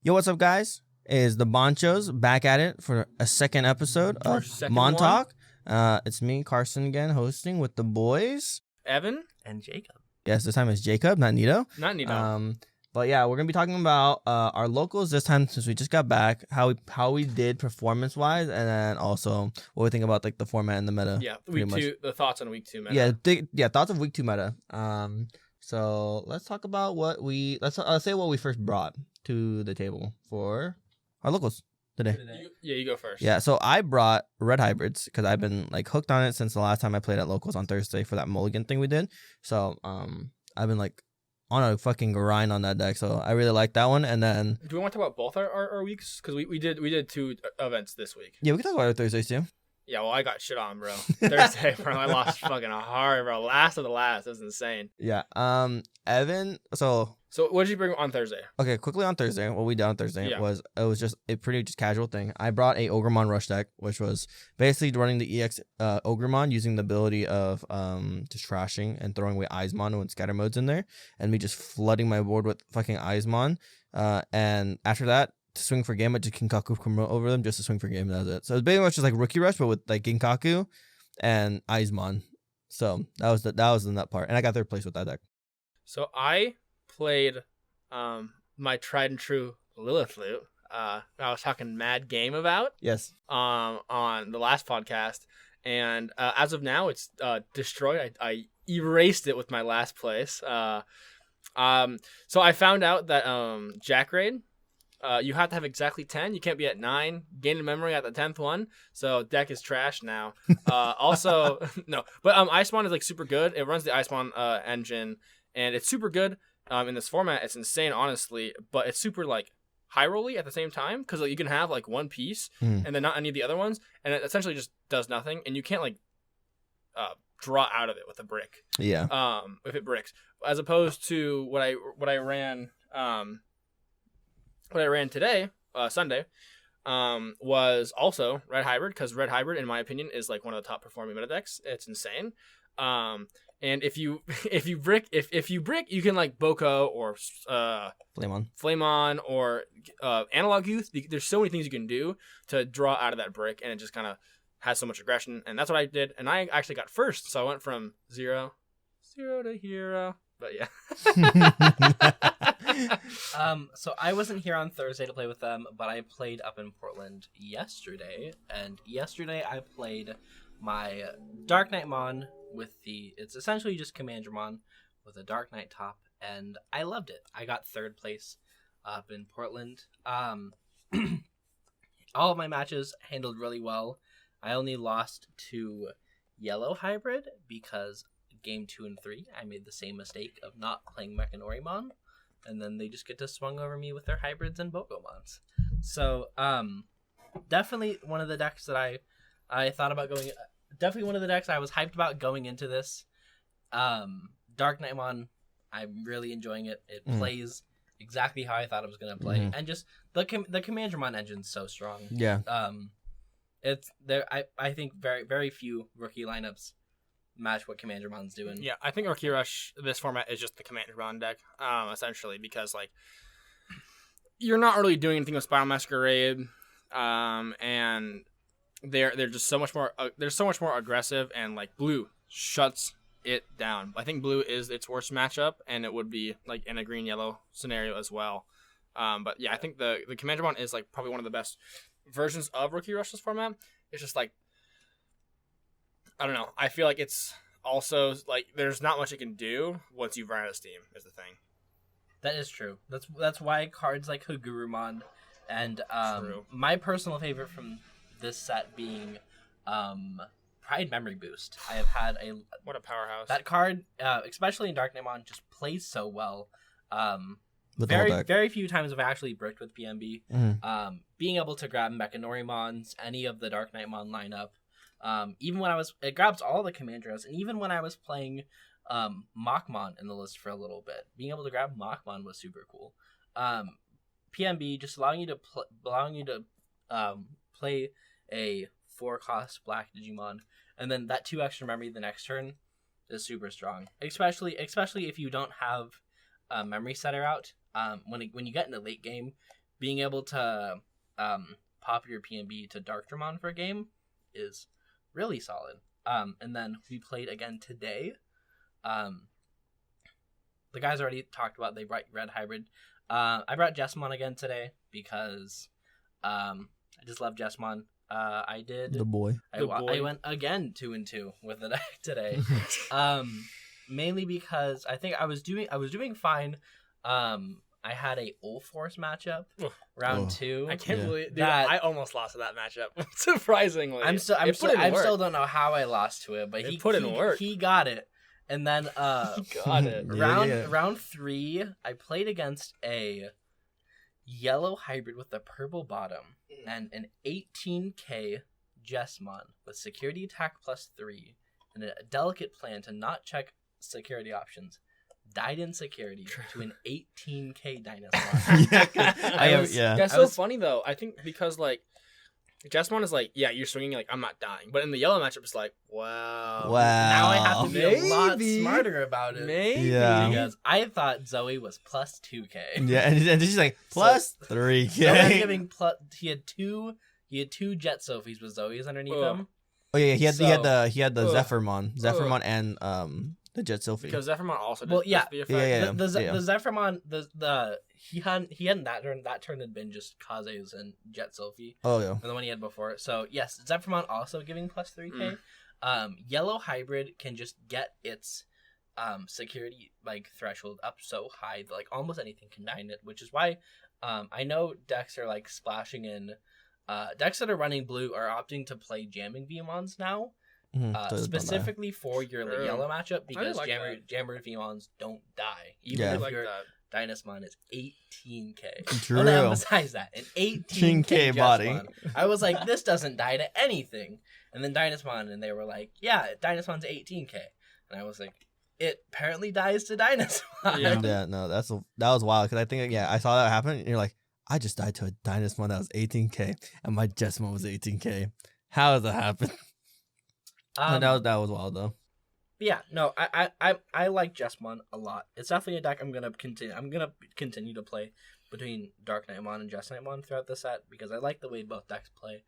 Yo, what's up, guys? Is the Bonchos back at it for a second episode of Mon-Talk? It's me, Carson, again, hosting with the boys. Evan and Jacob. Yes, this time it's Jacob, not Nito. Not Nito. But yeah, we're gonna be talking about our locals this time since we just got back, how we did performance wise, and then also what we think about like the format and the meta. Yeah, week two, the thoughts on week 2 meta. Yeah, thoughts of week 2 meta. So let's talk about let's say what we first brought to the table for our locals today. You go first. Yeah, so I brought red hybrids because I've been like hooked on it since the last time I played at locals on Thursday for that mulligan thing we did. So I've been like on a fucking grind on that deck, so I really like that one. And then do we want to talk about both our weeks? Because we did 2 events this week. Yeah, we can talk about our Thursdays too. Yeah, well, I got shit on, bro. Thursday, bro, I lost fucking hard, bro. Last of the last. That's insane. Yeah. Evan, so what did you bring on Thursday? Okay, quickly on Thursday, what we did on Thursday was just a pretty just casual thing. I brought a Ogremon rush deck, which was basically running the EX Ogremon using the ability of just trashing and throwing away Eismon when scatter mode's in there, and me just flooding my board with fucking Eismon. And after that, to swing for game, I just Ginkaku promote over them just to swing for game. That's it. So it's basically just like Rookie Rush, but with like Ginkaku and Eismon. So that was the nut part, and I got third place with that deck. So I played my tried and true Lilith Loot. I was talking mad game about. Yes. On the last podcast, and as of now, it's destroyed. I erased it with my last place. So I found out that Jack Raid. You have to have exactly 10. You can't be at 9. Gaining memory at the 10th one. So deck is trash now. Also, no. But Iceman is like super good. It runs the Iceman engine, and it's super good in this format. It's insane, honestly. But it's super like high rolly at the same time because like, you can have like one piece and then not any of the other ones, and it essentially just does nothing. And you can't like draw out of it with a brick. Yeah. If it bricks, as opposed to what I ran. What I ran today, Sunday, was also Red Hybrid, because Red Hybrid, in my opinion, is like one of the top performing meta decks. It's insane. And if you brick, you can like Boko or Flamon or Analog Youth. There's so many things you can do to draw out of that brick, and it just kind of has so much aggression. And that's what I did. And I actually got first, so I went from 0 to hero. But yeah. So I wasn't here on Thursday to play with them, but I played up in Portland yesterday. And yesterday I played my Dark Knight Mon with it's essentially just Commander Mon with a Dark Knight top, and I loved it. I got third place up in Portland. All of my matches handled really well. I only lost to Yellow Hybrid because game 2 and 3, I made the same mistake of not playing Mechanorimon, and then they just get to swung over me with their hybrids and Bogomons. So, definitely one of the decks that I thought about going. Definitely one of the decks I was hyped about going into this. Dark Knightmon, I'm really enjoying it. It plays exactly how I thought it was going to play, and just the Commandramon engine's so strong. Yeah. It's there. I think very very few rookie lineups match what Commandermon's doing. Yeah, I think Rookie Rush, this format is just the Commandermon deck, essentially, because like you're not really doing anything with Spiral Masquerade, and they're just so much more. They're so much more aggressive, and like blue shuts it down. I think blue is its worst matchup, and it would be like in a green yellow scenario as well. But yeah, I think the Commandermon is like probably one of the best versions of Rookie Rush this format. It's just like, I don't know. I feel like it's also like there's not much it can do once you've run out of steam is the thing. That is true. That's why cards like Hagurumon and my personal favorite from this set being Pride Memory Boost. I have had what a powerhouse. That card, especially in Dark Knightmon, just plays so well. Very few times have I actually bricked with PMB. Being able to grab Mechanorimons, any of the Dark Knightmon lineup. Even when it grabs all the Commanders, and even when I was playing Machmon in the list for a little bit, being able to grab Machmon was super cool. PMB just allowing you to play a 4-cost black Digimon, and then that 2 extra memory the next turn is super strong. Especially if you don't have Memory Setter out. When you get into late game, being able to pop your PNB to Darkdramon for a game is really solid. And then we played again today. The guys already talked about they brought Red Hybrid. I brought Jessamon again today because I just love Jessamon. I did the boy. I went again 2-2 with the deck today. Mainly because I think I was doing fine. I had a Ulforce matchup round 2. I can't believe dude, I almost lost to that matchup. Surprisingly, I still don't know how I lost to it, but he put in work. He got it, and then got it. Round 3, I played against a yellow hybrid with a purple bottom and an 18k Jessamon with security attack +3 and a delicate plan to not check security options. Died in security to an 18k Dynasmon. That's so funny though. I think because like Jessamon is like, yeah, you're swinging like I'm not dying, but in the yellow matchup it's like, wow. Now I have to be a lot smarter about it. Maybe because I thought Zoe was +2k. Yeah, and she's like +3k. So he had two Jet Sophies with Zoe's underneath him. Oh yeah, he had the Zephyrmon and the Jet Sophie. Because Zephyrmon also did the Zephyrmon he hadn't that turn had been just Kaze's and Jet Sophie. Oh yeah. And the one he had before. So yes, Zephyrmon also giving +3k. Yellow hybrid can just get its security like threshold up so high that like almost anything can dine it, which is why I know decks are like splashing in decks that are running blue are opting to play jamming VMons now. Specifically for your yellow matchup because jammer VMons don't die. Even if your Dynasmon is 18k. True. I want to emphasize that. An 18k body. I was like, this doesn't die to anything. And then Dynasmon, and they were like, yeah, Dynasmon's 18k. And I was like, it apparently dies to Dynasmon. Yeah, no, that was wild because I think I saw that happen. And you're like, I just died to a Dynasmon that was 18k, and my Jessamon was 18k. How does that happen? That was wild though. Yeah, no, I like Jessamon a lot. It's definitely a deck I'm gonna continue to play between Dark Knightmon and Jessamon throughout the set because I like the way both decks play.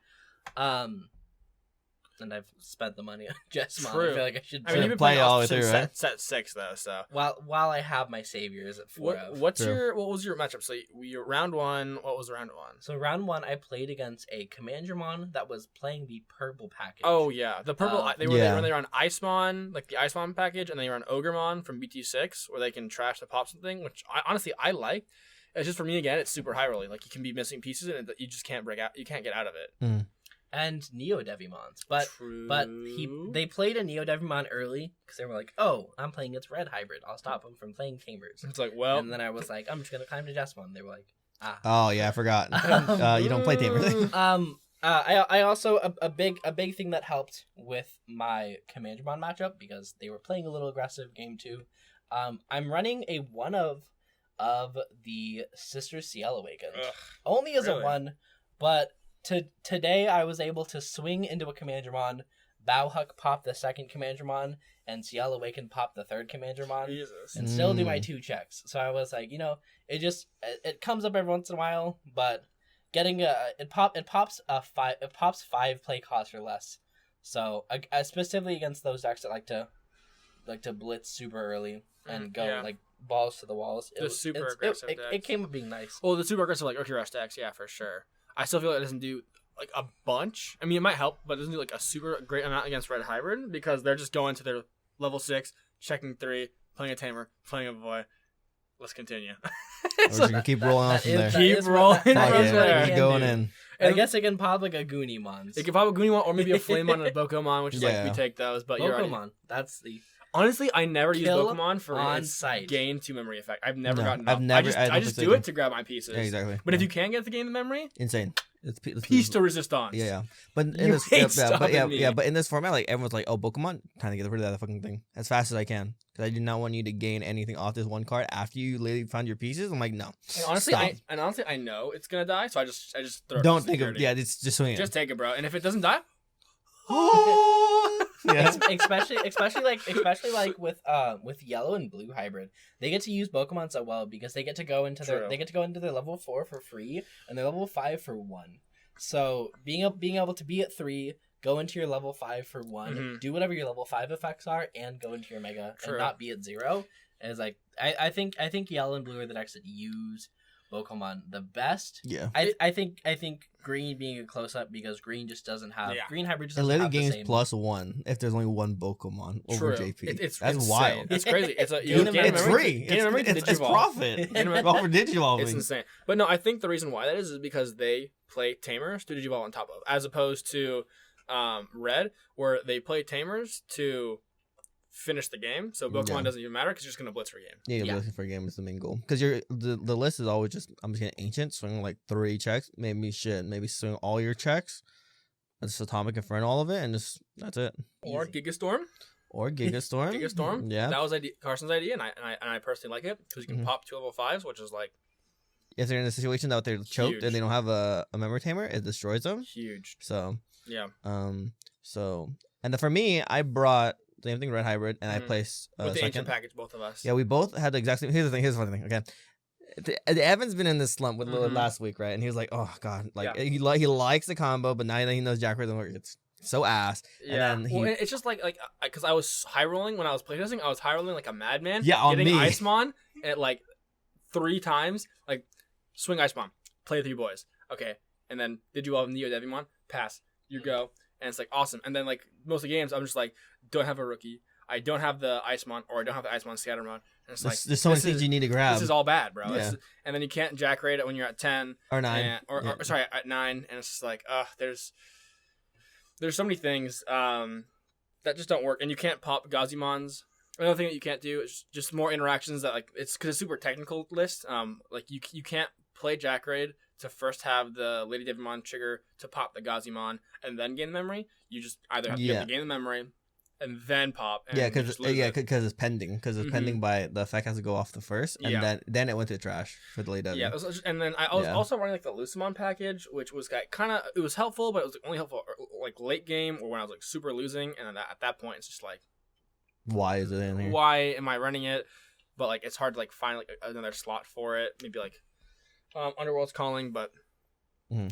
And I've spent the money on Jessamon. I feel like I should. You've been playing all the way through, right? Set 6 though. So while I have my saviors at 4. What was your matchup? So your round 1. What was round 1? So round 1, I played against a Commandramon that was playing the purple package. Oh yeah, the purple. They were on Icemon, like the Icemon package, and they were on Ogremon from BT6, where they can trash the pop something, which I like. It's just for me again, it's super high rolling. Like you can be missing pieces and you just can't break out. You can't get out of it. And Neo Devimons, but they played a Neo Devimon early because they were like, "Oh, I'm playing its red hybrid. I'll stop him from playing Tamers." It's like, well, and then I was like, "I'm just gonna climb to Jessamon." They were like, "Ah." Oh yeah, I forgot. You don't play Tamers. I also a big thing that helped with my Commandramon matchup because they were playing a little aggressive game 2. I'm running a one of the Sister Ciel Awakens, only as a 1, but. Today, I was able to swing into a Commandramon, Bowhuck pop the second Commandramon, and Ciel Awaken pop the third Commandramon, and still do my 2 checks. So I was like, it comes up every once in a while, but getting it pops 5 play costs or less. So specifically against those decks that like to blitz super early and go like balls to the walls. Super aggressive decks. It came up being nice. Well, the super aggressive like Urki Rush decks, yeah, for sure. I still feel like it doesn't do like a bunch. I mean, it might help, but it doesn't do like a super great amount against Red Hybrid because they're just going to their level 6, checking 3, playing a Tamer, playing a Boy. Let's continue. We're just gonna keep rolling off from there. Keep rolling. Keep going in. I guess it can pop like a Goonimon. It can pop a Goonimon or maybe a Flamemon and a Bokomon, which is like we take those. But Bokomon, that's the. Honestly, I never use Pokemon for its site. gain 2 memory effect. I've never gotten. I just do it to grab my pieces. Yeah, exactly. But if you can get the gain the memory, insane. It's piece to resistance. Yeah. But in this, but in this format, like everyone's like, oh, Pokemon, time to get rid of that fucking thing as fast as I can because I do not want you to gain anything off this one card after you literally found your pieces. I'm like, no. And honestly, I know it's gonna die, so I just throw. Don't think of it's just swing it. Just take it, bro. And if it doesn't die, Yeah. especially like with yellow and blue hybrid, they get to use Pokemon so well because they get to go into their level 4 for free and their level 5 for 1. So being able to be at 3, go into your level 5 for 1, do whatever your level 5 effects are, and go into your Mega and not be at 0 is like I think yellow and blue are the decks that use Pokemon the best. Yeah. I think green being a close up because green just doesn't have green hybrid just it doesn't literally have gains +1 if there's only one Pokemon over JP. That's insane. Wild. It's crazy. It's free. It's profit. For Digivolving. It's insane. But no, I think the reason why that is because they play Tamers to Digivolve on top of, as opposed to Red, where they play Tamers to finish the game. So Pokemon doesn't even matter because you're just gonna blitz for a game. Yeah, you're blitzing for a game is the main goal. Because the list is always just I'm just getting ancient, swing like 3 checks, maybe swing all your checks. Just Atomic Inferno all of it, and just that's it. Or Gigastorm. Gigastorm. Yeah. That was Carson's idea, and I personally like it because you can pop 2 level 5s, which is like if they're in a situation that they're choked huge. and they don't have a memory tamer, it destroys them. Huge. So yeah. And then for me, I brought the same thing, red hybrid, and I placed with the second. ancient package, both of us. Yeah, we both had the exact same. Here's the funny thing. Okay, Evan's been in this slump with Lillard last week, right? And he was like, "Oh God, like he likes the combo, but now that he knows Jack doesn't work, it's so ass." Yeah, and then it's just like because I was high rolling when I was playtesting, I was high rolling like a madman. Yeah, on getting me. Icemon at like 3 times, like swing Icemon, play 3 boys, okay, and then did you all Neo Devimon? Pass, you go, and it's like awesome. And then like most of the games, I'm just like, don't have a rookie. I don't have the Icemon, or I don't have the Icemon Scattermon. And it's like there's so many things you need to grab. This is all bad, bro. Yeah. And then you can't Jack rate it when you're at 10 or 9, or sorry, at 9, and it's just like, there's so many things that just don't work, and you can't pop Gazimons. Another thing that you can't do is just more interactions that like it's because it's super technical list. Like you can't play Jack raid to first have the Lady Devimon trigger to pop the Gazimon and then gain the memory. You just either have to gain the memory and then pop. And because it's pending. Because it's pending by the effect has to go off the first, and then it went to trash for the Lady Devimon. Yeah, and then I was also running like the Lucemon package, which was it was helpful, but it was only helpful like late game or when I was like super losing, and then at that point it's just like, why is it in here? Why am I running it? But like it's hard to like find like another slot for it. Maybe like Underworld's Calling, but I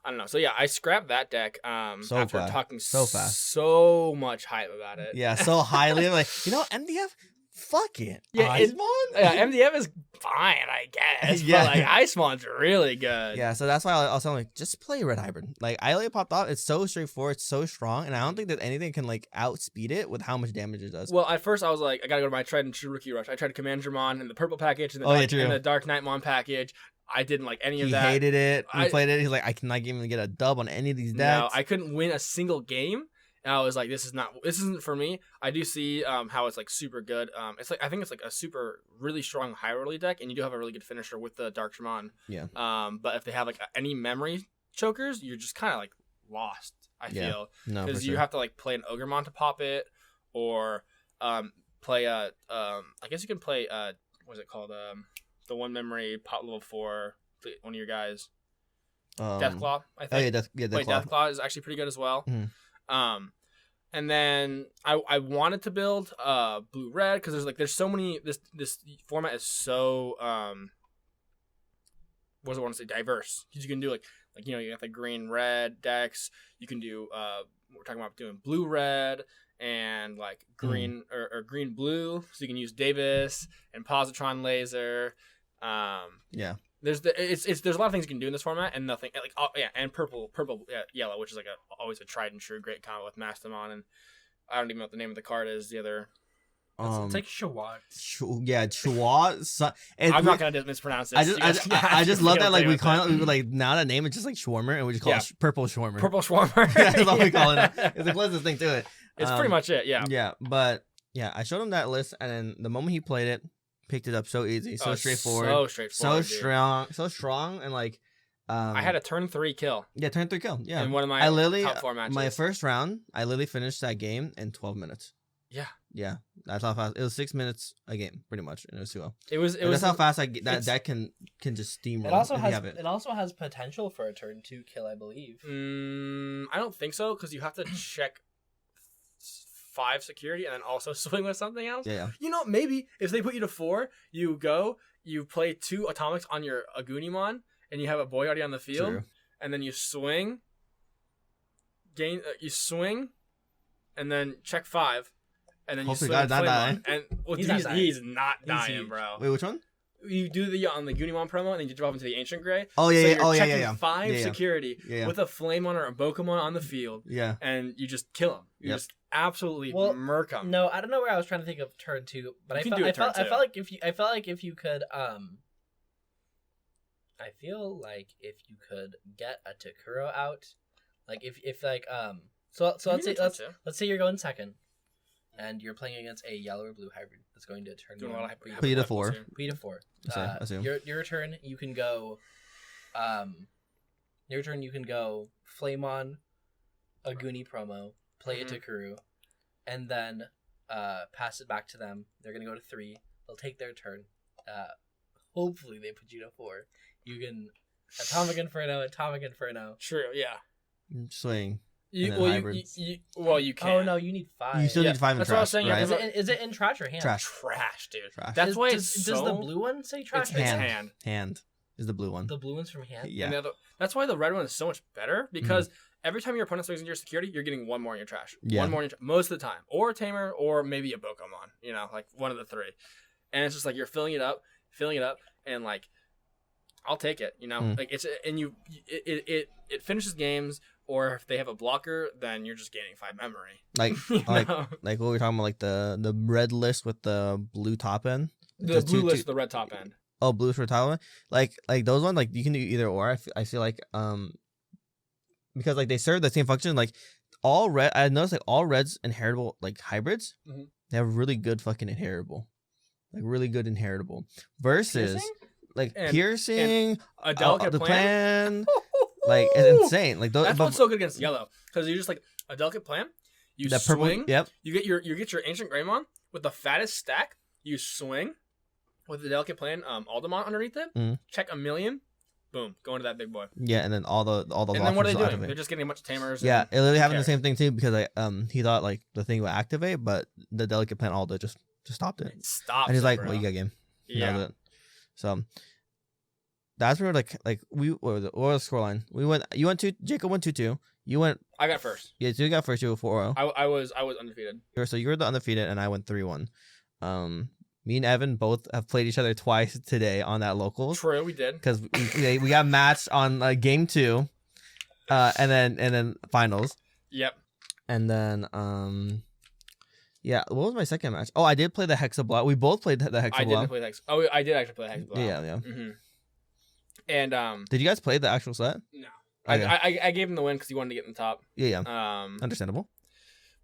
don't know. So yeah, I scrapped that deck after talking so much hype about it. Yeah, so highly. Like, MDF, fuck it. Yeah, MDF is fine, I guess. But like Icemon's really good. Yeah, so that's why I was like, just play Red Hybrid. Like Ilia popped off, it's so straightforward, it's so strong, and I don't think that anything can like outspeed it with how much damage it does. Well, at first I was like, I gotta go to my tried and true rookie rush. I tried to Commandgermon in the purple package and the Dark Knightmon package. I didn't like any of that. He hated it. We played it. He's like, I cannot even get a dub on any of these decks. No, I couldn't win a single game. And I was like, this isn't for me. I do see how it's like super good. It's like I think it's like a super really strong high roller deck, and you do have a really good finisher with the Darkshimon. Yeah. But if they have like any memory chokers, you're just kind of like lost. I feel because you have to like play an Ogremon to pop it, or play I guess you can play what is it called the one memory pop level 4 one of your guys. Deathclaw, I think. Deathclaw is actually pretty good as well. Mm-hmm. And then I wanted to build blue red because there's so many this format is so what do I want to say, diverse, because you can do like you got the green red decks, you can do we're talking about doing blue red and like green or green blue, so you can use Davis and Positron Laser. There's a lot of things you can do in this format, and nothing like and purple yellow, which is like always a tried and true great combo with Mastamon, and I don't even know what the name of the card is. The other, it's like Shawat. Shawat. I'm not gonna mispronounce it. I just love that like we like now that name it's just like Schwarmer, and we just call it Purple Schwarmer. Purple Schwarmer. That's all we call it. It's the closest thing to it. It's pretty much it. Yeah. Yeah, but I showed him that list, and then the moment he played it, picked it up so easy, so straightforward, so strong, and like I had a turn 3 kill. Yeah, turn 3 kill. Yeah, in one of my top 4 matches. My first round, I literally finished that game in 12 minutes. Yeah, that's how fast. It was 6 minutes a game, pretty much, and it was 2-0. It was. That's how fast that can just steamroll. It also has potential for a turn 2 kill, I believe. I don't think so, because you have to check 5 security and then also swing with something else. Yeah. Maybe if they put you to 4, you play 2 atomics on your Agunimon, and you have a boy already on the field, True. and then you swing, and then check 5, and then Hopefully you swing God, not Flamon, and He's not dying. dying, bro. Wait, which one? You do the on the Gunimon promo, and then you drop into the Ancient Gray. Oh yeah, so yeah. you're Oh yeah, checking yeah. 5 security Yeah. with a Flamon or a Bokomon on the field, Yeah. and you just kill him. You just absolutely murk him. No, I don't know where I was trying to think of turn 2, but I felt like if you could I feel like if you could get a Takuro out, like if like so let's say you're going second, and you're playing against a yellow or blue hybrid that's going to turn Doing a lot of P to 4. P to 4. Assume. Your turn you can go Flamon, Aguni promo, play a Takuru, and then pass it back to them. They're gonna go to 3. They'll take their turn. Hopefully they put you to 4. You can Atomic Inferno. True, yeah. Swing. You can. Oh no, you need 5. You still need 5 in That's trash, what I was saying, yeah, right? Is it in trash or hand? Trash, dude. Trash. That's why does the blue one say trash? It's hand. Hand is the blue one. The blue one's from hand. Yeah. And that's why the red one is so much better, because every time your opponent swings into your security, you're getting 1 more in your trash. Yeah. 1 more in your most of the time. Or a Tamer, or maybe a Bokomon. Like one of the 3. And it's just like you're filling it up, and like I'll take it. Like it's and it finishes games. Or if they have a blocker, then you're just gaining 5 memory. Like what we were talking about, like the red list with the blue top end. The blue list, the red top end. Oh, blue for top end. Like those ones, like you can do either or. I feel like because like they serve the same function. Like all red, I noticed like all reds inheritable like hybrids. They have really good fucking inheritable, like really good inheritable versus Piercing? Like And piercing, a delicate plan. Like it's insane. Like those. That's what's so good against yellow, because you're just like a delicate plan. You that swing. Purple, yep. You get your Ancient Greymon with the fattest stack. You swing with the delicate plan. Aldemont underneath it. Check 1,000,000. Boom. Go into that big boy. Yeah, and then all the. And then what are they doing? They're just getting a bunch of tamers. Yeah, it literally happened the same thing too, because he thought like the thing would activate, but the delicate plan Aldo just stopped it. Stopped. And he's like, bro. "Well, you got game." Yeah. So that's where like what was the scoreline? You went 2. Jacob went 2-2. You went. I got first. Yeah, so you got first. You were 4-0. I was undefeated. So you were the undefeated, and I went 3-1. Me and Evan both have played each other twice today on that locals. True, we did. Because we got matched on game 2, and then finals. Yep. And then yeah, what was my second match? Oh, I did play the Hexablock. We both played the Hexablock. I didn't play the Hex. Oh, I did actually play the Hexablock. Yeah. Mm-hmm. And did you guys play the actual set? No. Okay. I gave him the win because he wanted to get in the top. Yeah. Understandable. Understandable.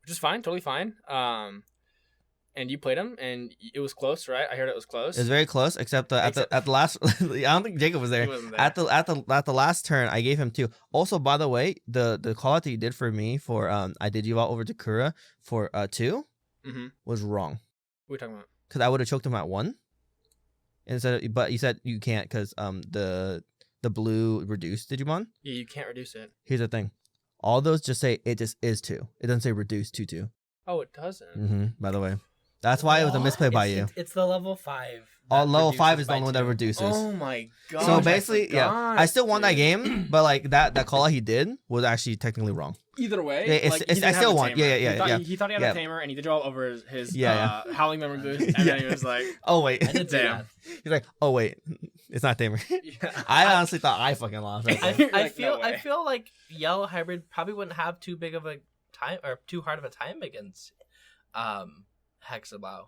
Which is fine, totally fine. And you played him, and it was close, right? I heard it was close. It was very close, except at the last. I don't think Jacob was there. He wasn't there. At the last turn, I gave him 2. Also, by the way, the call out that you did for me for I did you out over to Kura for 2 was wrong. What are you talking about? Because I would have choked him at 1. But you said you can't because the blue reduced Digimon. Yeah, you can't reduce it. Here's the thing, all those just say it just is 2. It doesn't say reduce 2-2. Oh, it doesn't. By the way, that's why it was a misplay by you. It's the level 5. Level 5 is the only one that reduces. Oh my god! So basically, I still won that game, but like that call out he did was actually technically wrong. Either way, I still won. Yeah. He thought he had a tamer, and he did draw over his howling memory boost, and then he was like, "Oh wait, damn." He's like, "Oh wait, it's not tamer." Yeah. I honestly thought I fucking lost. I feel like yellow hybrid probably wouldn't have too big of a time or too hard of a time against Hexablow.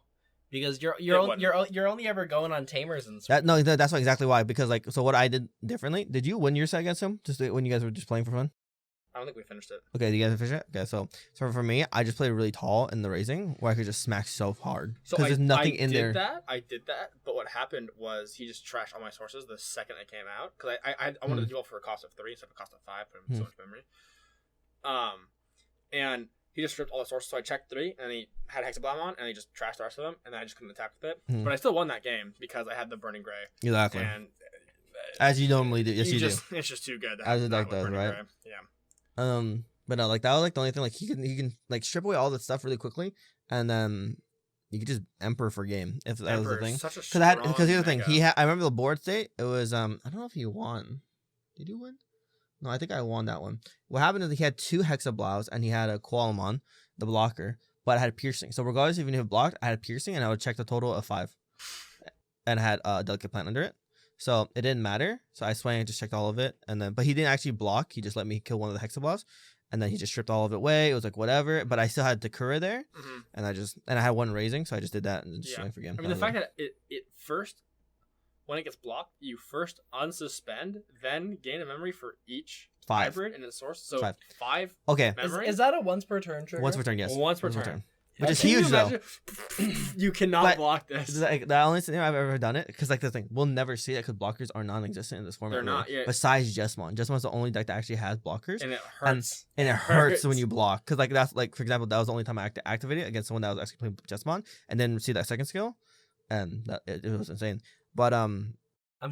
Because you're only ever going on tamers and stuff. That's exactly why. Because like, so what I did differently. Did you win your set against him? Just when you guys were just playing for fun? I don't think we finished it. Okay, you guys finish it? Okay, so for me, I just played really tall in the raising where I could just smack so hard. Because there's nothing in there. I did that, but what happened was he just trashed all my sources the second I came out. Because I wanted to duel for a cost of 3 instead of a cost of 5, put him so much memory. And he just stripped all the sources, so I checked 3, and he had Hexablow on, and he just trashed the rest of them, and then I just couldn't attack with it. But I still won that game because I had the Burning Gray. Exactly. And as you normally do. Yes, you do. It's just too good. As the deck does, right? Gray. Yeah. But no, like that was like the only thing. Like he can like strip away all that stuff really quickly, and then you could just Emperor for game if that was the thing. Because here's the thing. I remember the board state. It was I don't know if he won. Did you win? No, I think I won that one. What happened is he had 2 Hexablows and he had a Qualamon, the blocker, but I had piercing. So regardless, even if it blocked, I had piercing and I would check the total of 5, and I had a delicate plant under it. So it didn't matter. So I swung and just checked all of it, and then but he didn't actually block. He just let me kill one of the Hexablows. And then he just stripped all of it away. It was like whatever, but I still had Takura there, and I had 1 raising, so I just did that and just swung for game. I mean, the fact that it first, when it gets blocked, you first unsuspend, then gain a memory for each 5 hybrid and its source. So 5. 5 Okay. memory? Is that a once per turn trigger? Once per turn, yes. Once per turn. Which is huge, though. You cannot block this. The only thing I've ever done it, because like the thing, we'll never see it because blockers are non-existent in this format. They're not, yeah. Besides Jesmon. Jesmon's the only deck that actually has blockers. And it hurts. And it hurts when you block. Because like that's like, for example, that was the only time I activated it against someone that was actually playing Jesmon, and then see that second skill, and it was insane. But I'm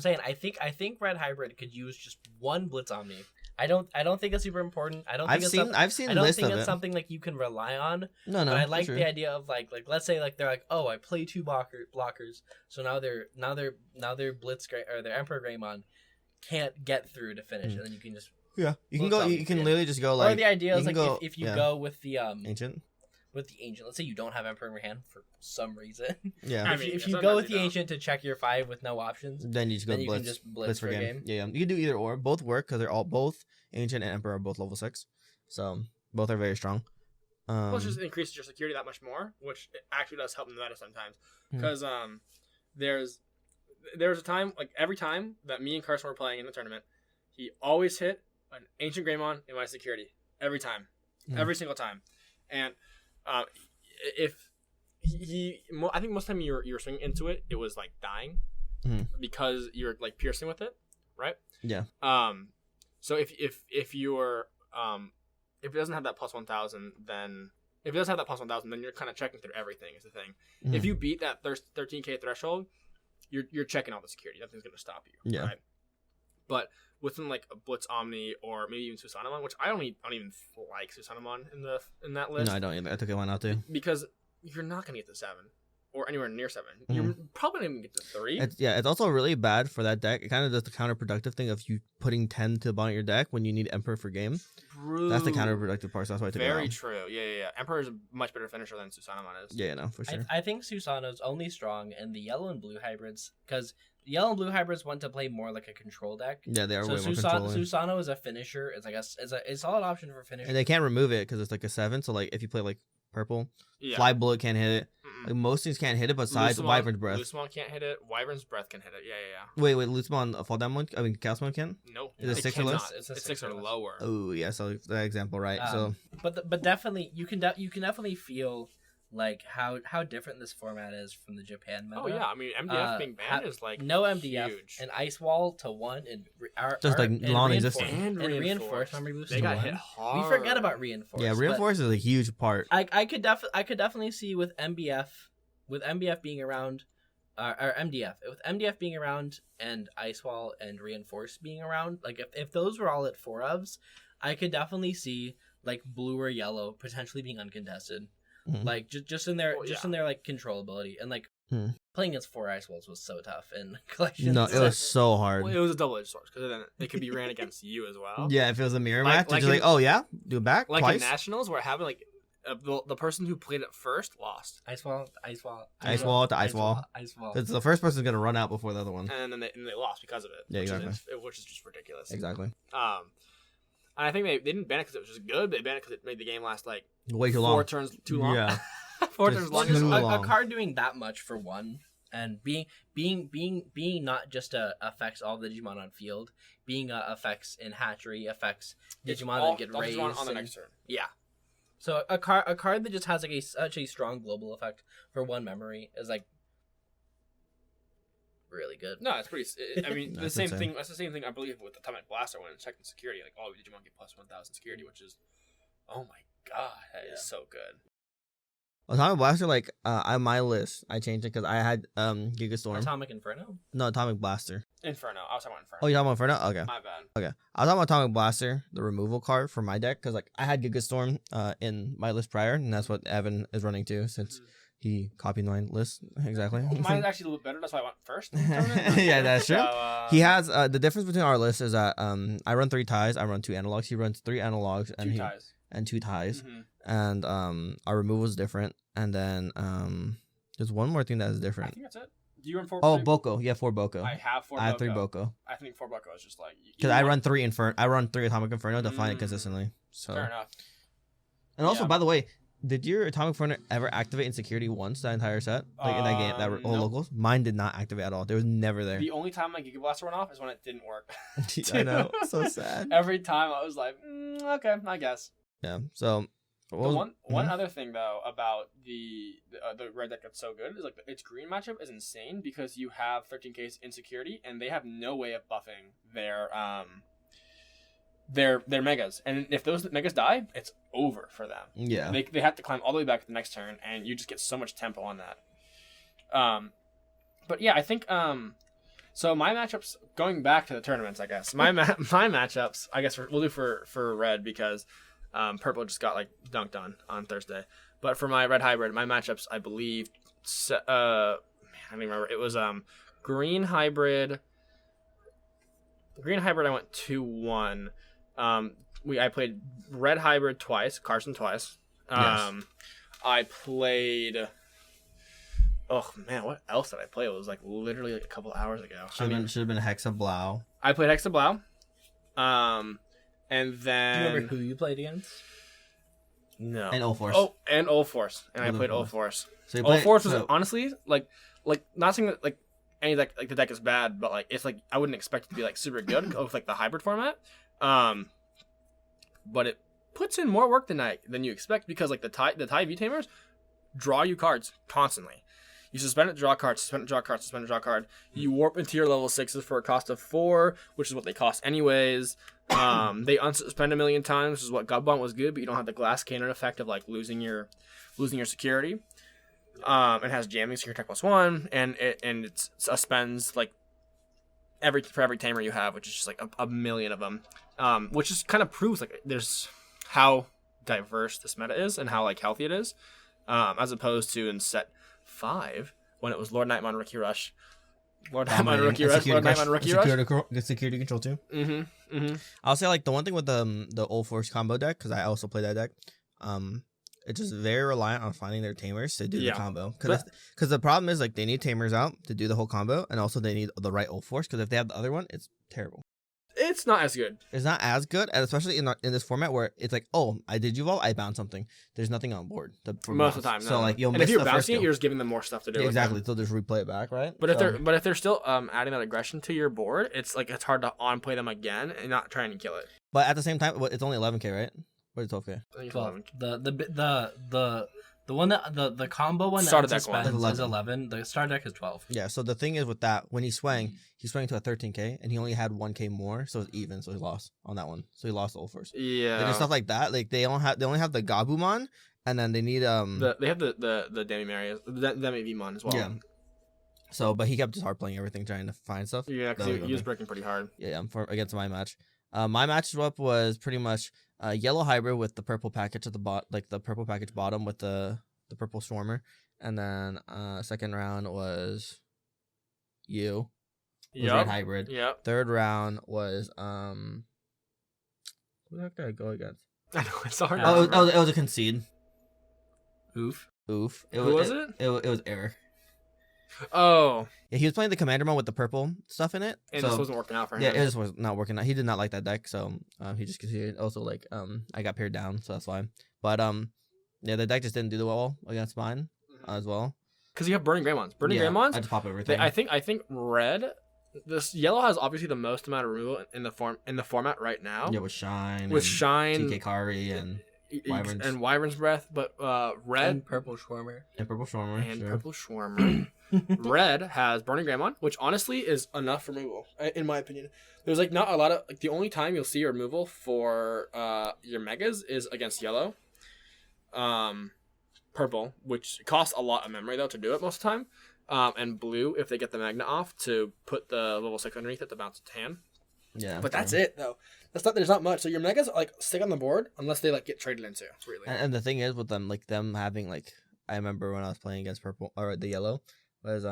saying I think Red Hybrid could use just 1 Blitz Omni. I don't think it's super important. I've seen lists of it. Something like you can rely on. No. But I like the idea of like let's say like they're like, oh, I play 2 blockers, so now their Blitz or their Emperor Greymon can't get through to finish, and then you can just you can go. You can literally just go like. Or the idea is like if you go with the ancient. With the ancient, let's say you don't have Emperor in your hand for some reason. Yeah. If you go with the ancient to check your 5 with no options, then you can just blitz for game. Yeah, you can do either or. Both work because they're both ancient and Emperor are both level 6, so both are very strong. Plus, just increases your security that much more, which actually does help in the meta sometimes. Because there's a time, like every time that me and Carson were playing in the tournament, he always hit an ancient Greymon in my security every time, every single time, and if I think most of the time you were swinging into it, it was like dying because you're like piercing with it, right? Yeah. So if you're if it doesn't have that plus 1,000, then then you're kind of checking through everything. Is the thing. If you beat that 13k threshold, you're checking all the security. Nothing's gonna stop you. Yeah. Right? But within like a Blitz Omni or maybe even Susanamon, which I don't even like Susanamon in that list. No, I don't either. I took it one out too. Because you're not gonna get to 7 or anywhere near 7. You're probably not even get to 3. It's also really bad for that deck. It kind of does the counterproductive thing of you putting 10 to the bottom of your deck when you need Emperor for game. True. That's the counterproductive part. So that's why I took it out. Very true. Yeah. Emperor is a much better finisher than Susanamon is. Yeah, no, for sure. I think Susano's only strong in the yellow and blue hybrids because the yellow and blue hybrids want to play more like a control deck. Yeah, they are way more controlling. Susano is a finisher. It's like a solid option for finisher. And they can't remove it because it's like a 7. So like if you play like purple, Fly Bullet can't hit it. Like, most things can't hit it besides Wyvern's Breath. Lucemon can't hit it. Wyvern's Breath can hit it. Yeah. Wait, Lucemon fall down one? I mean, Chaosmon can? No. Is it 6 or less? It's 6 or lower. Oh, yeah. So that example, right? But definitely, you can definitely feel like how different this format is from the Japan meta. Oh yeah, I mean MDF being banned is like no MDF huge. And Ice Wall to 1 and just like non-existent and reinforced. They got hit hard. We forget about reinforced. Yeah, reinforced is a huge part. I could definitely see with MDF being around, or MDF with MDF being around and Ice Wall and reinforced being around. Like if those were all at 4-ofs, I could definitely see like blue or yellow potentially being uncontested. Like just in their like controllability and like playing against 4 Ice Walls was so tough in collections. No, it was so hard. Well, it was a double-edged sword because then it could be ran against you as well. Yeah, if it was a mirror match, it's like, oh yeah, do it back like twice. In Nationals, where it happened like the person who played it first lost. Ice wall. It's the first person's gonna run out before the other one, and then they lost because of it. Yeah, exactly. Which is just ridiculous. Exactly. And I think they didn't ban it because it was just good. They banned it because it made the game last like way too long. 4 turns too long. Yeah. 4 turns long. A card doing that much for 1 and being not just affects all the Digimon on field, being affects in hatchery, affects Digimon that get raised on the next turn. Yeah. So a card that just has like such a strong global effect for 1 memory is like really good. No, it's pretty. I mean, the same thing. That's the same thing I believe with Atomic Blaster when it's checking security. Like all Digimon get plus 1,000 security, which is, oh my god, that is so good. Atomic Blaster, like on my list, I changed it because I had Gigastorm. Atomic Inferno. No, Atomic Blaster. Inferno. I was talking about Inferno. Oh, you're talking about Inferno? Okay. My bad. Okay. I was talking about Atomic Blaster, the removal card for my deck, because like I had Giga Storm in my list prior, and that's what Evan is running too, since he copied my list exactly. Mine's actually a little bit better. That's why I went first. Yeah, that's true. So, he has the difference between our lists is that I run 3 ties, I run 2 analogs. He runs 3 analogs and 2 ties, and our removal is different. And then there's one more thing that is different. I think that's it. Do you run 4? Oh, Boko. Yeah, 4 Boko. I have 4. I have 3 Boko. I think 4 Boko is just like because I run 3 I run 3 Atomic Inferno to find it consistently. So fair enough. And also, by the way, did your Atomic Inferno ever activate Insecurity once that entire set? Like in that game, that were all locals? Mine did not activate at all. There was never there. The only time my Giga Blaster went off is when it didn't work. I know. So sad. Every time I was like, okay, I guess. Yeah. So one other thing though about the red deck that's so good is like its green matchup is insane because you have 13K's Insecurity and they have no way of buffing their megas, and if those megas die, it's over for them. Yeah, they have to climb all the way back to the next turn, and you just get so much tempo on that. But yeah, I think so my matchups going back to the tournaments, I guess my matchups, I guess we'll do for red because purple just got like dunked on Thursday. But for my red hybrid, my matchups, I believe, I don't even remember. It was green hybrid. Green hybrid, I went 2-1. I played red hybrid twice, Carson twice. Yes. I played. Oh man, what else did I play? It was like literally like a couple hours ago. Should have been Hexa Blau. I played Hexa Blau. And then. Do you remember who you played against? No. And Old Force. Oh, and Old Force, and I played Old Force. So Old Force was honestly like not saying that like any deck like the deck is bad, but like it's like I wouldn't expect it to be like super good with like the hybrid format. But it puts in more work than you expect because like the tie V tamers draw you cards constantly. You suspend it, draw a card, suspend it, draw a card, suspend it, draw a card. You warp into your level 6s for a cost of 4, which is what they cost anyways. They unsuspend a million times, which is what Gubbon was good, but you don't have the glass cannon effect of like losing your security. It has jamming, secure tech +1, and it suspends like for every tamer you have, which is just like a million of them. Which just kind of proves like there's how diverse this meta is and how like healthy it is, as opposed to in set 5 when it was Lord Nightmon Rookie Rush. Lord Nightmon Rookie Rush. Security control too. I'll say like the one thing with the Old Force combo deck, because I also play that deck, it's just very reliant on finding their tamers to do the combo. Because the problem is like they need tamers out to do the whole combo, and also they need the right Old Force, because if they have the other one, it's terrible. It's not as good. It's not as good, and especially in this format where it's like, oh, I did you all, I bound something. There's nothing on board. Most of the time, so like you'll and miss if you're the bouncing first it, you're just giving them more stuff to do. Exactly. So just replay it back, right? But if they're still adding that aggression to your board, it's like it's hard to on play them again and not trying to kill it. But at the same time, it's only 11K, right? Or it's 12K? I think it's 12. 11. The one that the combo one Starter that deck one is 11. The starter deck is 12. Yeah. So the thing is with that, when he swang to a 13K, and he only had 1K more, so it's even. So he lost on that one. So he lost the Old Force. Yeah. And stuff like that. Like they only have the Gabumon, and then they need they have the Demi Marius, the Demi Vmon as well. Yeah. So, but he kept just hard playing everything, trying to find stuff. Yeah, because he was breaking pretty hard. Yeah, against my match. My matchup was pretty much yellow hybrid with the purple package at the like the purple package bottom with the purple swarmer, and then second round was red hybrid. Yep. Third round was who the heck did I go against? I know it's hard. It was a concede. Oof. Who was it? It was Eric. Oh. Yeah, he was playing the commander mode with the purple stuff in it. And this wasn't working out for him. Yeah, it just was not working out. He did not like that deck, so he just conceded. Also, like, I got paired down, so that's why. But yeah, the deck just didn't do well against mine as well. Because you have Burning Greymons. I had to pop everything. I think red. This yellow has obviously the most amount of removal in the format right now. Yeah, with Shine, TK Kari, and Wyvern's Breath, but red and Purple Schwarmer. Purple Schwarmer. Red has Burning Greymon, which honestly is enough removal, in my opinion. There's like not a lot of like the only time you'll see your removal for your megas is against yellow. Purple, which costs a lot of memory though to do it most of the time. and blue if they get the Magna off to put the level 6 underneath it to bounce its hand. Yeah. But that's it though. There's not much. So your Megas like stick on the board unless they like get traded into. Really. And the thing is with them, like them having like, I remember when I was playing against purple or the yellow was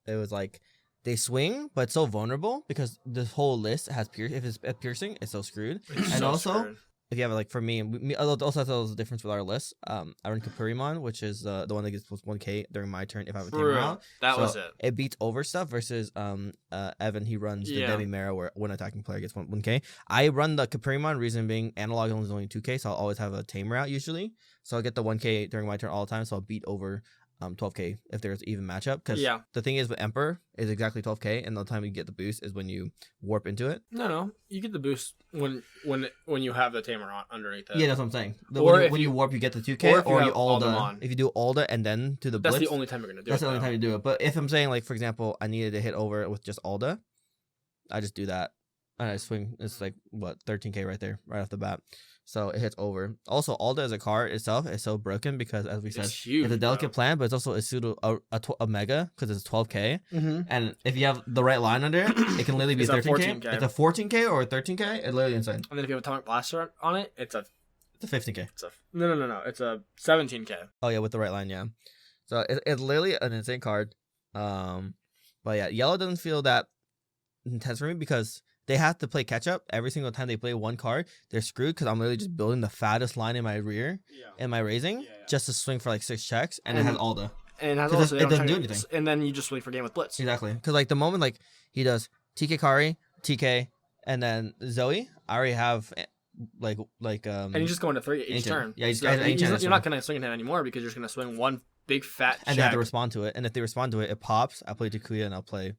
it was like they swing but it's so vulnerable because this whole list has if it's piercing, it's so screwed. And so also screwed. If you have like for me also there's a difference with our list. I run Kapurimon, which is the one that gets plus 1k during my turn if I have a team out. That was it. It beats over stuff versus Evan. He runs the Demi Mara where one attacking player gets 1k. I run the Kapurimon, reason being analog is only 2k, so I'll always have a tamer out usually. So I'll get the 1k during my turn all the time. So I'll beat over 12k if there's even matchup. Because the thing is with Emperor is exactly 12k, and the time you get the boost is when you warp into it. No, you get the boost when you have the tamer on underneath it. Yeah, that's what I'm saying. When you warp, you get the 2k, or you Alda. If you do Alda and then to the blitz, that's the only time you're gonna do it. That's the only time you do it. But if I'm saying like for example, I needed to hit over with just Alda, I just do that and I swing. It's like what 13k right there, right off the bat. So it hits over. Also, Alda as a card itself is so broken because, as we said, it's a delicate plan, but it's also a pseudo a mega because it's 12k. Mm-hmm. And if you have the right line under it, it can literally be 13k. It's a 14k or a 13k. It's literally insane. And then if you have Atomic Blaster on it, it's a 15k. No. It's a 17k. Oh yeah, with the right line, yeah. So it's literally an insane card. But yeah, yellow doesn't feel that intense for me because they have to play catch up every single time they play one card. They're screwed because I'm literally just building the fattest line in my rear and my raising just to swing for like 6 checks, and it has Alda. And it has also, it doesn't do anything. And then you just wait for game with Blitz. Exactly, because like the moment like he does TK Kari, TK, and then Zoe, I already have and you just go into 3 each turn. Yeah, you're not gonna swing at him anymore because you're just gonna swing one big fat and they have to respond to it. And if they respond to it, it pops. I play Takuya and I'll play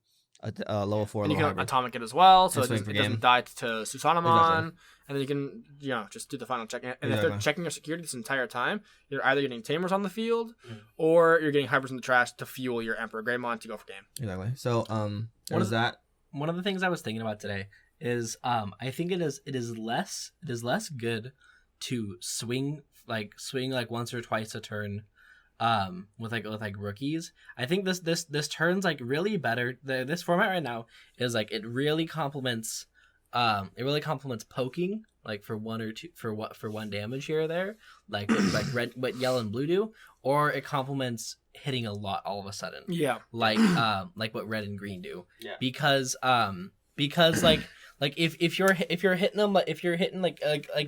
a level 4. And you can atomic it as well, so it doesn't die to Susanamon. Exactly. And then you can just do the final check. And if they're checking your security this entire time, you're either getting Tamers on the field or you're getting Hybrids in the trash to fuel your Emperor Greymon to go for game. Exactly. So one of the things I was thinking about today is I think it is less good to swing once or twice a turn with rookies. I think this turns like really better. This format right now is like it really complements poking like for one or two for one damage here or there, like red, what yellow and blue do, or it complements hitting a lot all of a sudden. Yeah. Like what red and green do. Yeah. Because like if you're hitting them, if you're hitting like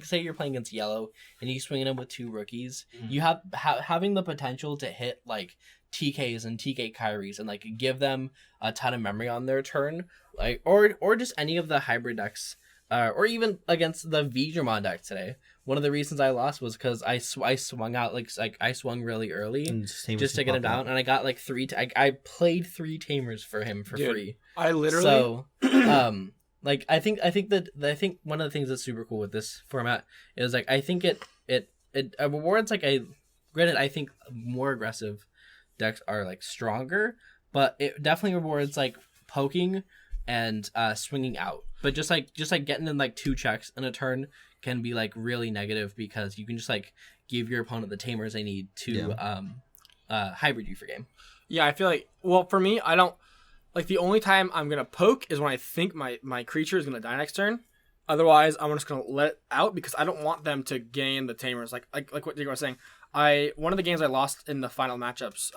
say you're playing against yellow and you swinging them with 2 rookies, you have having the potential to hit like TKs and TK Kyries and like give them a ton of memory on their turn, like or just any of the hybrid decks, or even against the Veedramon deck today. One of the reasons I lost was because I swung out like I swung really early just to get him down, and I got like 3. I played 3 Tamers for him for free. I literally like I think one of the things that's super cool with this format is like I think it rewards like granted I think more aggressive decks are like stronger, but it definitely rewards like poking and swinging out. But just like getting in like 2 checks in a turn can be like really negative because you can just like give your opponent the Tamers they need to hybrid you for game. Yeah, I feel like for me I don't. Like, the only time I'm going to poke is when I think my creature is going to die next turn. Otherwise, I'm just going to let it out because I don't want them to gain the Tamers. Like what Diego was saying, one of the games I lost in the final matchups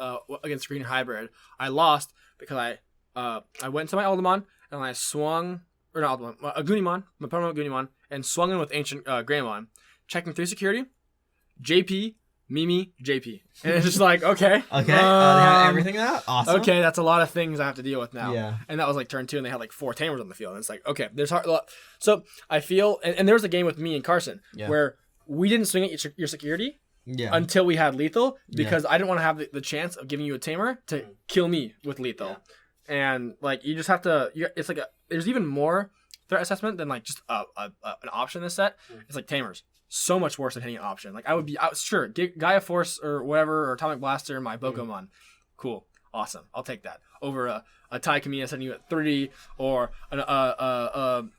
against Green Hybrid, I lost because I went to my Aldemon and I swung, or not Aldemon, a Goonimon, my permanent Goonimon, and swung in with Ancient Greymon, checking 3 security, JP, Mimi, JP. And it's just like, okay. They have everything out? Awesome. Okay, that's a lot of things I have to deal with now. Yeah. And that was like turn 2, and they had like 4 Tamers on the field. And it's like, okay, there's hard. So I feel, and there was a game with me and Carson where we didn't swing at your security until we had lethal because I didn't want to have the chance of giving you a Tamer to kill me with lethal. Yeah. And like, you just have to, it's like, there's even more threat assessment than like just an option in this set. It's like Tamers. So much worse than hitting an option. Like I would be sure Gaia Force or whatever or Atomic Blaster my Pokemon. Cool, awesome. I'll take that over a Tai Kamiya sending you at 3 or an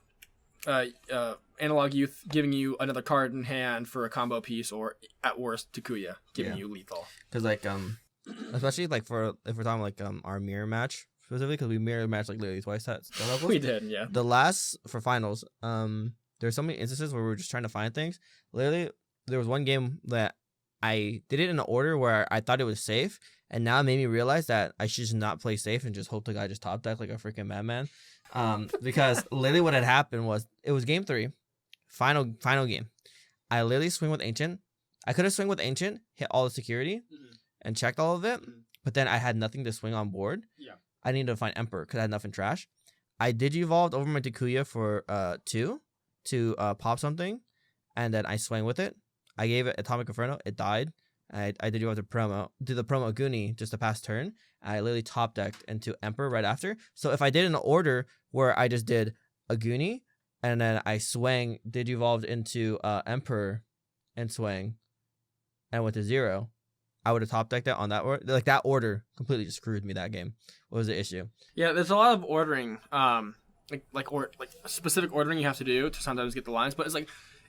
Analog Youth giving you another card in hand for a combo piece, or at worst Takuya giving you lethal. Because like especially like if we're talking like our mirror match specifically, because we mirror match like literally twice at skill levels. We did, yeah. The last for finals, there's so many instances where we were just trying to find things. Literally, there was one game that I did it in an order where I thought it was safe, and now it made me realize that I should just not play safe and just hope the guy just top deck like a freaking madman. Because literally what had happened was it was game 3, final game. I literally swing with Ancient. I could have swing with Ancient, hit all the security, and checked all of it, but then I had nothing to swing on board. Yeah. I needed to find Emperor because I had nothing trash. I Digivolved over my Takuya for 2 to pop something, and then I swang with it. I gave it Atomic Inferno. It died. I Digivolved to the promo Goonie just to pass turn. I literally top decked into Emperor right after. So if I did an order where I just did a Goonie and then I swang Digivolved into Emperor and swang and went to 0, I would have top decked it on that order. Like that order completely just screwed me that game. What was the issue? Yeah, there's a lot of ordering, like specific ordering you have to do to sometimes get the lines, but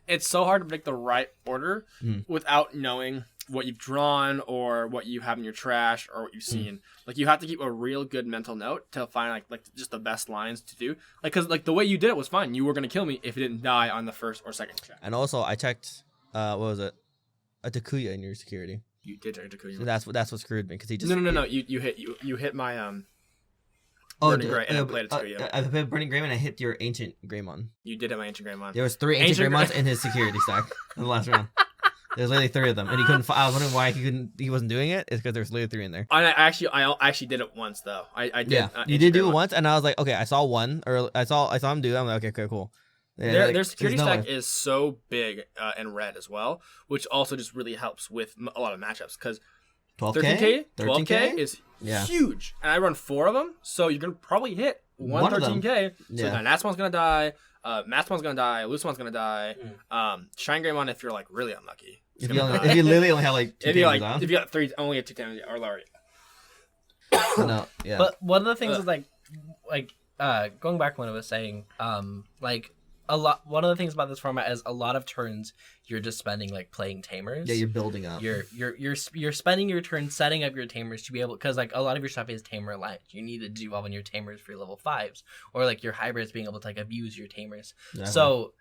it's so hard to pick the right order without knowing what you've drawn or what you have in your trash or what you've seen. Like you have to keep a real good mental note to find like just the best lines to do. Like because like the way you did it was fine. You were gonna kill me if you didn't die on the first or second check. And also I checked what was it, a Takuya in your security. You did check Takuya. So that's what screwed me because he just no. You hit my Burning Gray and I played it Takuya. I played Burning Greymon and I hit your Ancient Greymon. You did hit my Ancient Greymon. There was 3 Ancient Greymons in his security stack in the last round. There's literally 3 of them, and he couldn't. I was wondering why he wasn't doing it. It's because there's literally 3 in there. I actually did it once though. I did. Yeah, you did do it once, and I was like, okay, I saw one, or I saw him do it. I'm like, okay, cool. Yeah, their security stack is so big and red as well, which also just really helps with a lot of matchups because 12K is huge, and I run 4 of them, so you're gonna probably hit one 13K. So the last one's gonna die. Mastermon's gonna die. Lucimon's gonna die. Shine Greymon if you're like really unlucky. If you literally only have like 2 tames on. If you got 3, only have 2 tames or lower. No, yeah. But one of the things is like going back to what I was saying, one of the things about this format is a lot of turns you're just spending like playing tamers. Yeah, you're building up. You're spending your turn setting up your tamers to be able, because like a lot of your stuff is tamer aligned. You need to devolve on your tamers for your level 5s, or like your hybrids being able to like abuse your tamers. Exactly. So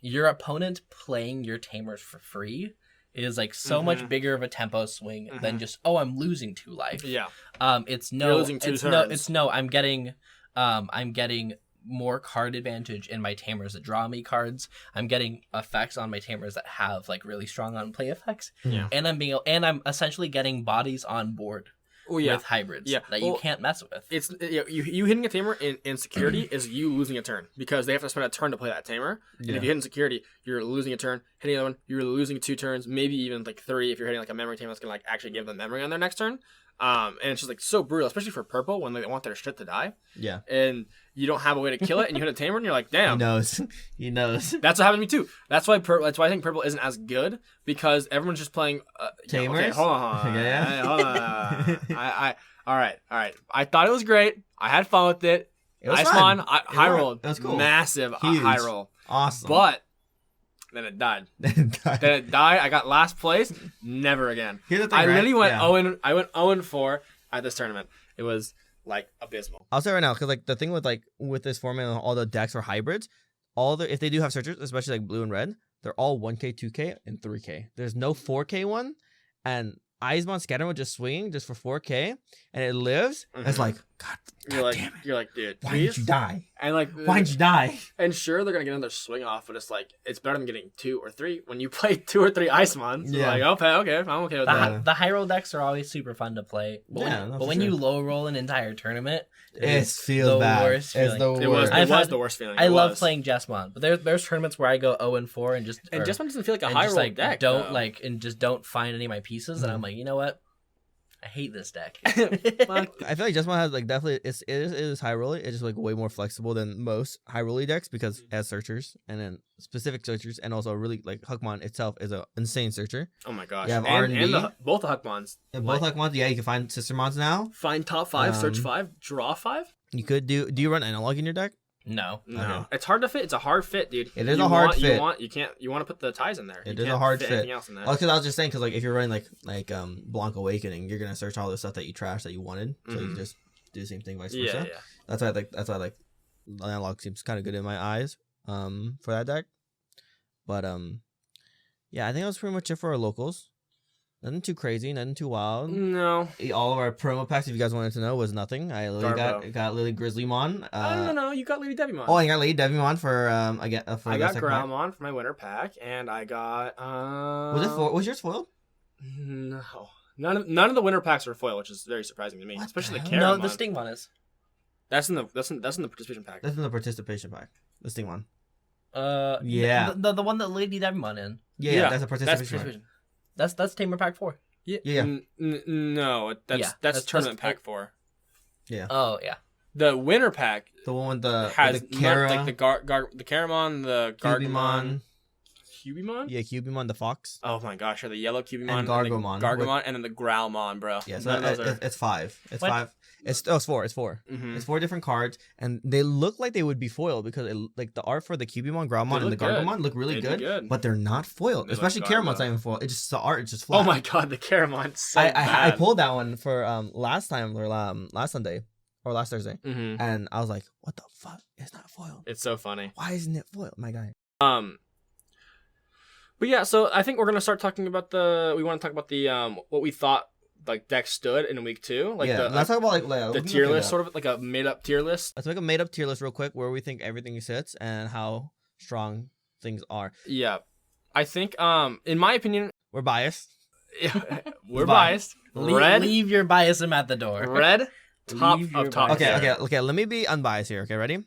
your opponent playing your tamers for free is like so much bigger of a tempo swing than just I'm losing 2 life. Yeah. It's you're losing 2 turns. I'm getting more card advantage in my tamers that draw me cards. I'm getting effects on my tamers that have like really strong on play effects. Yeah. And I'm essentially getting bodies on board with hybrids that you can't mess with. It's you hitting a tamer in security is you losing a turn because they have to spend a turn to play that tamer. And if you hit in security, you're losing a turn. Hitting another one, you're losing 2 turns, maybe even like 3 if you're hitting like a memory tamer that's gonna like actually give them memory on their next turn. And it's just like so brutal, especially for purple when they want their shit to die. Yeah. And you don't have a way to kill it, and you hit a tamer, and you're like, damn. He knows. That's what happened to me too. That's why I think purple isn't as good because everyone's just playing tamers. Okay, hold on. Yeah. Hold on. All right. I thought it was great. I had fun with it. Ice Mon, high rolled. It was cool. Massive Huge. High roll. Awesome. But then it died. I got last place. Never again. I literally went 0-4 at this tournament. It was like abysmal. I'll say right now, because like the thing with this format and all the decks are hybrids, if they do have searchers, especially like blue and red, they're all 1K, 2K, and 3K. There's no 4K one, and Eismon Scatter just swinging just for 4K, and it lives. It's like, God damn it. You're like, dude, why did you die? And like, why'd you die? And sure, they're gonna get another swing off, but it's like it's better than getting 2 or 3 when you play 2 or 3 Eismons. So like, okay, I'm okay with that. The high roll decks are always super fun to play, but when you low roll an entire tournament, it feels bad. It's the worst. It was the worst feeling. I love playing Jesmon, but there's tournaments where I go 0-4 and Jesmon doesn't feel like a high roll deck. Don't find any of my pieces, and I'm like, you know what? I hate this deck. I feel like Jesmon has like definitely it is high rolly. It's just like way more flexible than most high rolly decks because it has searchers and then specific searchers, and also really like Huckmon itself is an insane searcher. Oh my gosh! You have and both the Huckmons. Both Huckmons, yeah. You can find sister mons now. Find top 5, search 5, draw 5. You could do you run analog in your deck? No. No, it's hard to fit. It's a hard fit, dude. It is a hard fit. You want to put the ties in there. It is a hard fit. Anything else in there. Oh, because I was just saying, because like if you're running like Blanc Awakening, you're gonna search all the stuff that you trashed that you wanted, so you just do the same thing vice versa. Yeah. That's why I like analog seems kind of good in my eyes for that deck. But yeah, I think that was pretty much it for our locals. Nothing too crazy, nothing too wild. No. All of our promo packs, if you guys wanted to know, was nothing. I literally got Lily Grizzlymon. No, you got Lady Devimon. Oh, I got Lady Devimon for I got Growlmon for my winter pack, and I got was yours foiled? No. None of the winter packs are foil, which is very surprising to me. What especially the No, Caramon. the Stingmon is. That's in the participation pack. That's in the participation pack. The Stingmon. Yeah. The one that Lady Devimon in. Yeah, that's a participation pack. That's Tamer Pack 4. Yeah. No, that's tournament pack 4. Yeah. Oh yeah. The winter pack. The one with the has the Kara, like the Caramon, the Gargomon. Cubimon? Yeah, Cubimon, the fox. Oh my gosh, the yellow Cubimon and Gargomon. Gargomon, and then the Growlmon, bro. Yeah, so it's 5. It's what? 5. It's 4. It's 4. Mm-hmm. It's 4 different cards, and they look like they would be foiled because like the art for the Cubimon, Growlmon, and the Gargomon look really good, but they're not foiled. Especially Caramon's not even foiled. It's just the art. It's just flat. Oh my god, the Caramon's so I bad. pulled that one for last time or last Sunday or last Thursday, and I was like, what the fuck? It's not foiled. It's so funny. Why isn't it foiled, my guy? But yeah, so I think we're gonna start talking about we want to talk about the what we thought like decks stood in week 2. Like let's talk about the tier list, sort of like a made up tier list. Let's make a made up tier list real quick where we think everything sits and how strong things are. Yeah, I think in my opinion we're biased. We're biased. Leave your biasm at the door. Red, top of top. Okay. Let me be unbiased here. Okay, ready?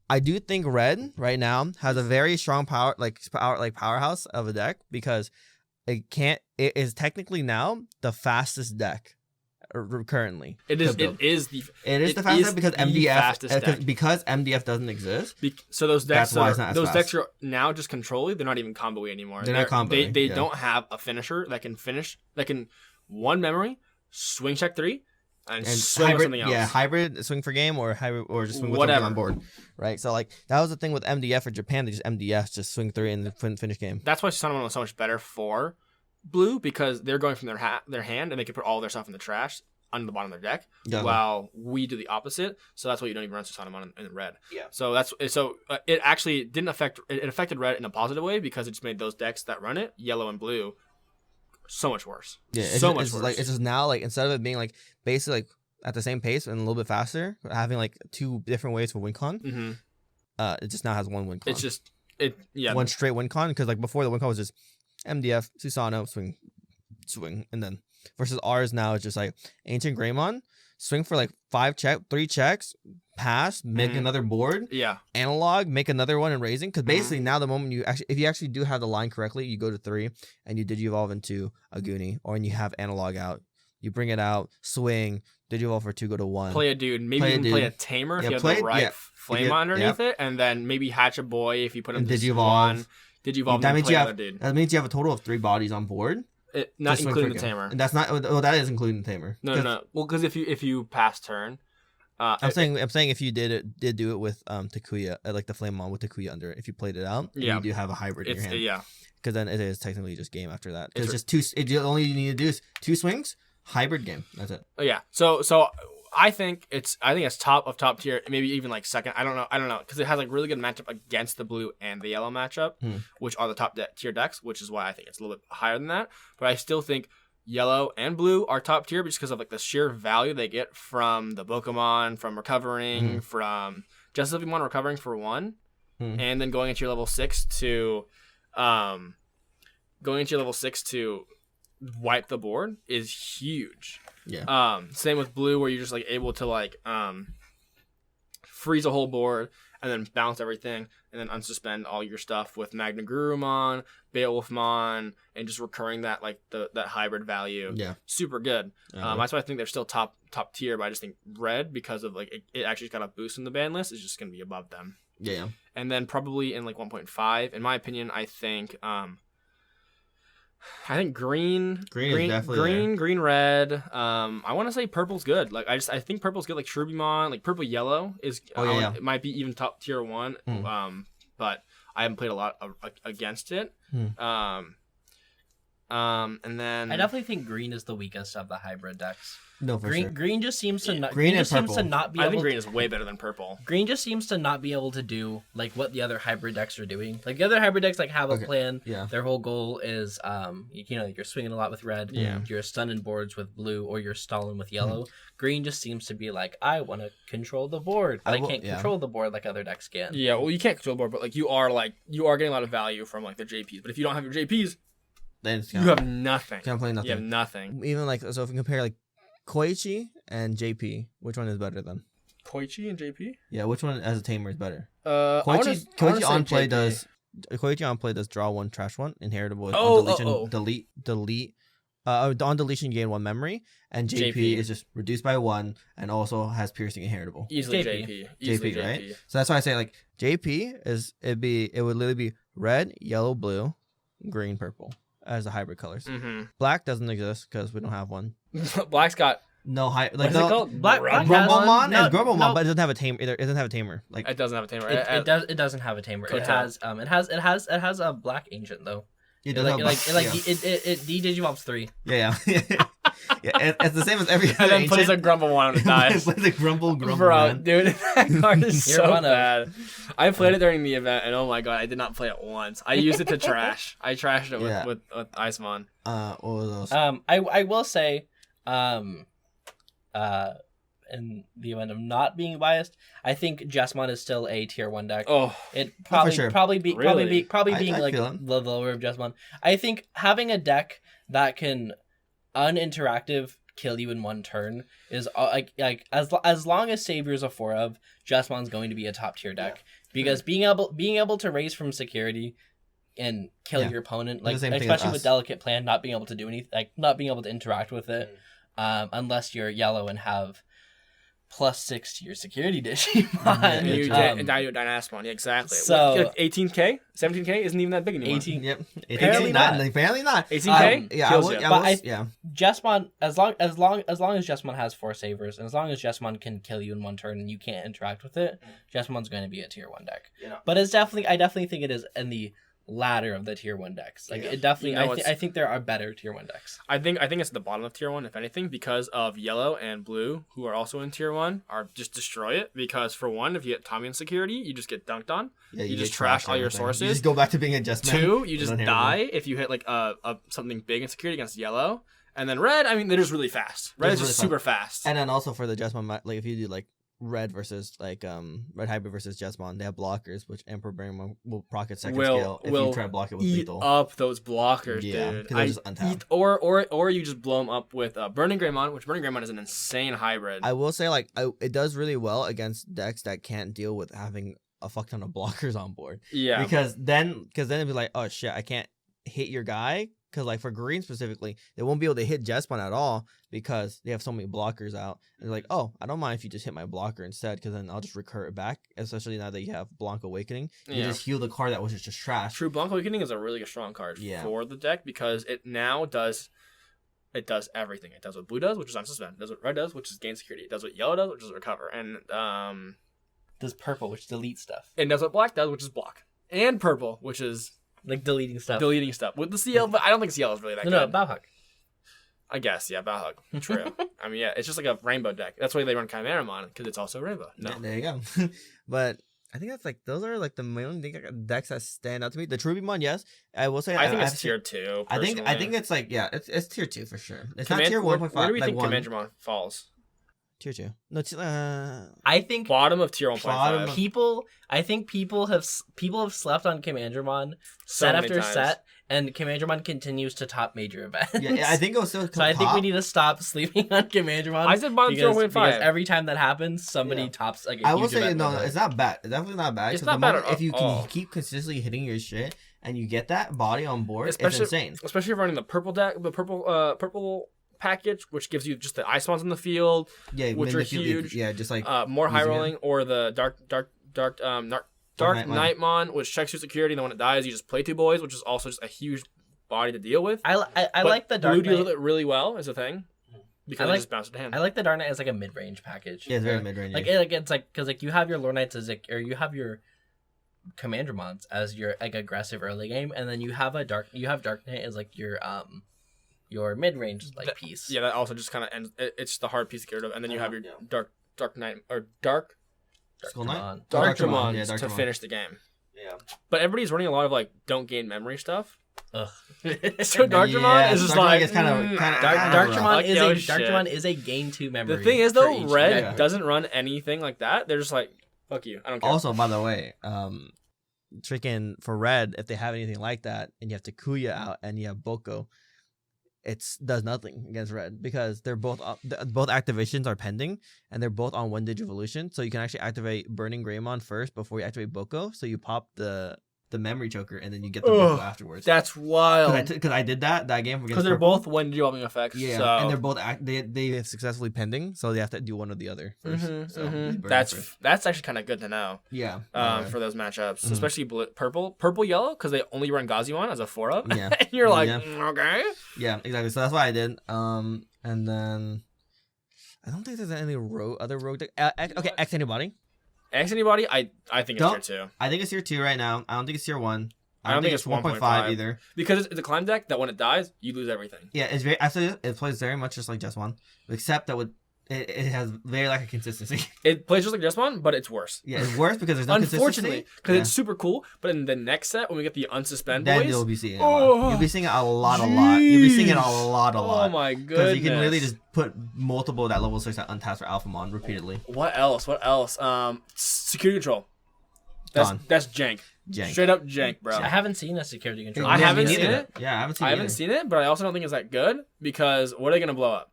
I do think red right now has a very strong powerhouse of a deck because it is technically now the fastest deck currently. It is the fastest because MDF doesn't exist. So those decks decks are now just control-y. They're not even combo-y anymore. They're not combo-y. They don't have a finisher that can one memory, swing check 3. And swing hybrid, something else. Yeah, hybrid, swing for game, or just swing with something on board, right? So like that was the thing with MDF or Japan. They just MDF, just swing 3 and then finish game. That's why Susanomon was so much better for blue because they're going from their hand and they can put all their stuff in the trash under the bottom of their deck, while we do the opposite. So that's why you don't even run Susanomon in red. Yeah. So it actually didn't affect it affected red in a positive way because it just made those decks that run it, yellow and blue, so much worse. Yeah, much worse. Like it's just now like instead of it being like basically like at the same pace and a little bit faster, having like 2 different ways for win con. It just now has one win con. It's just one straight win con because like before the win con was just MDF, Susano, swing, and then versus ours now it's just like Ancient Greymon, swing for like 3 checks, pass, make another board, analog, make another one, and raising. Because basically now the moment if you actually do have the line correctly, you go to 3 and you digivolve into a Goonie, or when you have analog out, you bring it out, swing, digivolve for 2, go to 1. Play a dude, maybe even play a tamer if you have the right flame underneath it, and then maybe hatch a boy if you put him to digivolve. That means you have a total of 3 bodies on board. Not including the tamer. And that's not. Oh, that is including the tamer. No. Well, because if you pass turn, I'm saying if you did do it with Takuya, like the Flamemon with Takuya under it, if you played it out, you do have a hybrid in your hand. Yeah. Because then it is technically just game after that. It's just 2. Only you need to do is 2 swings, hybrid game. That's it. Oh yeah. So I think it's top of top tier, maybe even like second. I don't know, because it has like really good matchup against the blue and the yellow matchup, which are the top tier decks, which is why I think it's a little bit higher than that. But I still think yellow and blue are top tier just because of like the sheer value they get from the Pokemon, from recovering, from just if you want recovering for 1, and then going into your level 6 to wipe the board is huge. Yeah. Same with blue, where you're just like able to like freeze a whole board and then bounce everything and then unsuspend all your stuff with Magna Gurumon, Beowulfmon, and just recurring that like that hybrid value. Yeah. Super good. That's why I think they're still top tier, but I just think red, because of like it actually got a boost in the ban list, is just gonna be above them. Yeah. And then probably in like 1.5, in my opinion, I think I think green, is definitely green, red. I want to say purple's good. Like I think purple's good. Like Shrubimon, like purple yellow is. It might be even top tier 1. But I haven't played a lot against it. And then I definitely think green is the weakest of the hybrid decks. No, for sure. Green just seems to not. Green just and seems to not be. I able think green is way better than purple. Green just seems to not be able to do like what the other hybrid decks are doing. Like the other hybrid decks like have a plan. Yeah. Their whole goal is you're swinging a lot with red. Yeah. You're stunning boards with blue, or you're stalling with yellow. Green just seems to be like, I want to control the board, but I can't control the board like other decks can. Yeah, well, you can't control the board, but like you are getting a lot of value from like the JPs. But if you don't have your JPs, then you have nothing. Can't play nothing. You have nothing. Even like so, if we compare like Koichi and JP, which one is better then? Koichi and JP? Yeah, which one as a tamer is better? Koichi on play does draw 1, trash 1, inheritable on deletion, delete. On deletion you gain 1 memory, and JP is just reduced by 1 and also has piercing inheritable. Easily JP, right? So that's why I say like JP it would literally be red, yellow, blue, green, purple as the hybrid colors. Mm-hmm. Black doesn't exist because we don't have one. Black's got no high. Like what is it called? Black Grumblemon and Grumblemon, but it doesn't have a tamer. It doesn't have a tamer. Like it doesn't have a tamer. It doesn't have a tamer. It has a black ancient though. It de-digimobs 3. Yeah. Yeah, it's the same as every other. And then ancient. plays a Grumblemon when it dies. Plays a Grumble. Bro, dude, that card is so bad. I played it during the event, and oh my god, I did not play it once. I used it to trash. I trashed it with Icemon. What was those? I will say, in the event of not being biased, I think Jesmon is still a tier 1 deck. Oh, it sure. probably being like the lower of Jesmon. I think having a deck that can uninteractive kill you in 1 turn is as long as Savior's a 4 of, Jesmon's going to be a top tier deck because being able to raise from security and kill your opponent, like especially with delicate plan, not being able to do anything, like not being able to interact with it, unless you're yellow and have +6 to your security Digimon. And you Dynasmon, yeah, exactly. So 18k, 17k isn't even that big anymore. 18, yep. Apparently not. Apparently not. 18k. Jesmon, as long as Jesmon has 4 savers, and as long as Jesmon can kill you in 1 turn and you can't interact with it, Jesmon's going to be a tier 1 deck. Yeah. But I definitely think it is in the ladder of the tier 1 decks. Like it definitely, I think there are better tier 1 decks. I think it's at the bottom of tier 1, if anything, because of yellow and blue, who are also in tier 1, are just destroy it. Because for 1, if you get Tommy in security, you just get dunked on. Yeah, you just trash all your sources. You just go back to being a Jesmon. 2, you just die if you hit like something big in security against yellow. And then red, I mean, they're just really fast. Red is just super fast. And then also for the Jesmon, like if you do like red versus like red hybrid versus Jesmon, they have blockers, which Emperor Brain will proc at second scale if you try to block it with lethal. Up those blockers, dude. They're just untapped. Or you just blow them up with Burning Greymon, which Burning Greymon is an insane hybrid. I will say it does really well against decks that can't deal with having a fuck ton of blockers on board. Yeah, because then it'd be like, oh shit, I can't hit your guy. Because like for green specifically, they won't be able to hit Jesmon at all because they have so many blockers out. And they're like, oh, I don't mind if you just hit my blocker instead, because then I'll just recur it back. Especially now that you have Blanc Awakening, you just heal the card that was just trash. True, Blanc Awakening is a really strong card for the deck because it now does everything. It does what blue does, which is unsuspend. It does what red does, which is gain security. It does what yellow does, which is recover. And does purple, which deletes stuff. It does what black does, which is block. And purple, which is like deleting stuff. With the CL, but I don't think CL is really that good. No, Bowhug. I guess, yeah, Bowhug. True. I mean, yeah, it's just like a rainbow deck. That's why they run Chimeramon, because it's also rainbow. No. Yeah, there you go. But I think that's like, those are like the main decks that stand out to me. The Trubimon, yes. I will say I think it's tier 2. I think it's like, yeah, it's tier 2 for sure. It's not tier 1.5. Where do we think Chimeramon falls? Tier 2. No, I think bottom of tier 1.5. I think people have slept on Commandramon set after set, and Commandramon continues to top major events. Yeah, I think it was still. So I think we need to stop sleeping on Commandramon. I said bottom tier 1.5 because every time that happens, somebody tops. Like, I will say no, it's not bad. It's definitely not bad. It's not bad if you can keep consistently hitting your shit and you get that body on board, it's insane. Especially if running the purple deck, the purple package, which gives you just the Icemons in the field, which are huge. Yeah, just like more high rolling, or the dark Nightmon, which checks your security, and then when it dies, you just play 2 boys, which is also just a huge body to deal with. I But like the Dark Blue deals Knight. with it really well is a thing. Because it just bounces to hand. I like the Dark Knight as like a mid-range package. Yeah, it's very mid-range. It's like because like you have your Lore Knights as or you have your Commander Mons as your like aggressive early game, and then you have Dark Knight as like your mid-range like piece. Yeah, that also just kind of ends. It's the hard piece to get rid of, and then you have your Dark Knight or Dark Dramon. Dramon to finish the game. Yeah. But everybody's running a lot of like don't gain memory stuff. Ugh. So Dark Dramon is just like Dark Dramon Dramon is a gain 2 memory. The thing is though, Red doesn't run anything like that. They're just like, fuck you, I don't care. Also, by the way, freaking for Red, if they have anything like that, and you have Takuya out and you have Boko, it does nothing against Red because they're both activations are pending and they're both on 1 Digivolution, so you can actually activate Burning Greymon first before you activate Boko, so you pop the memory choker and then you get the Boko afterwards. That's wild. Because I did that game because they're both 1 developing effects. Yeah, so. and they're both they have successfully pending, so they have to do one or the other first. That's actually kind of good to know. Yeah. For those matchups, especially purple yellow, because they only run Gazimon as a 4-up. Yeah. And you're like, okay. Yeah, exactly. So that's what I did. And then I don't think there's any other rogue deck. Okay, X Anybody. X Anybody, I think it's tier 2. I think it's tier 2 right now. I don't think it's tier 1. I don't think it's 1.5 either. Because it's a climb deck that when it dies, you lose everything. Yeah, it's very. Actually, it plays very much just like Just One, except that it has very lack of consistency. It plays just like Just One, but it's worse. Yeah, it's worse because there's no unfortunately, because it's super cool. But in the next set, when we get the unsuspend then boys, you'll be seeing it. You'll be seeing it a lot. You'll be seeing it a lot. Oh my goodness! Because you can really just put multiple of that level 6 that untaps for Alphamon repeatedly. What else? Security control. That's jank. Straight up jank, bro. I haven't seen a security control. I haven't seen it. Yeah, I haven't seen it, but I also don't think it's that good because what are they gonna blow up?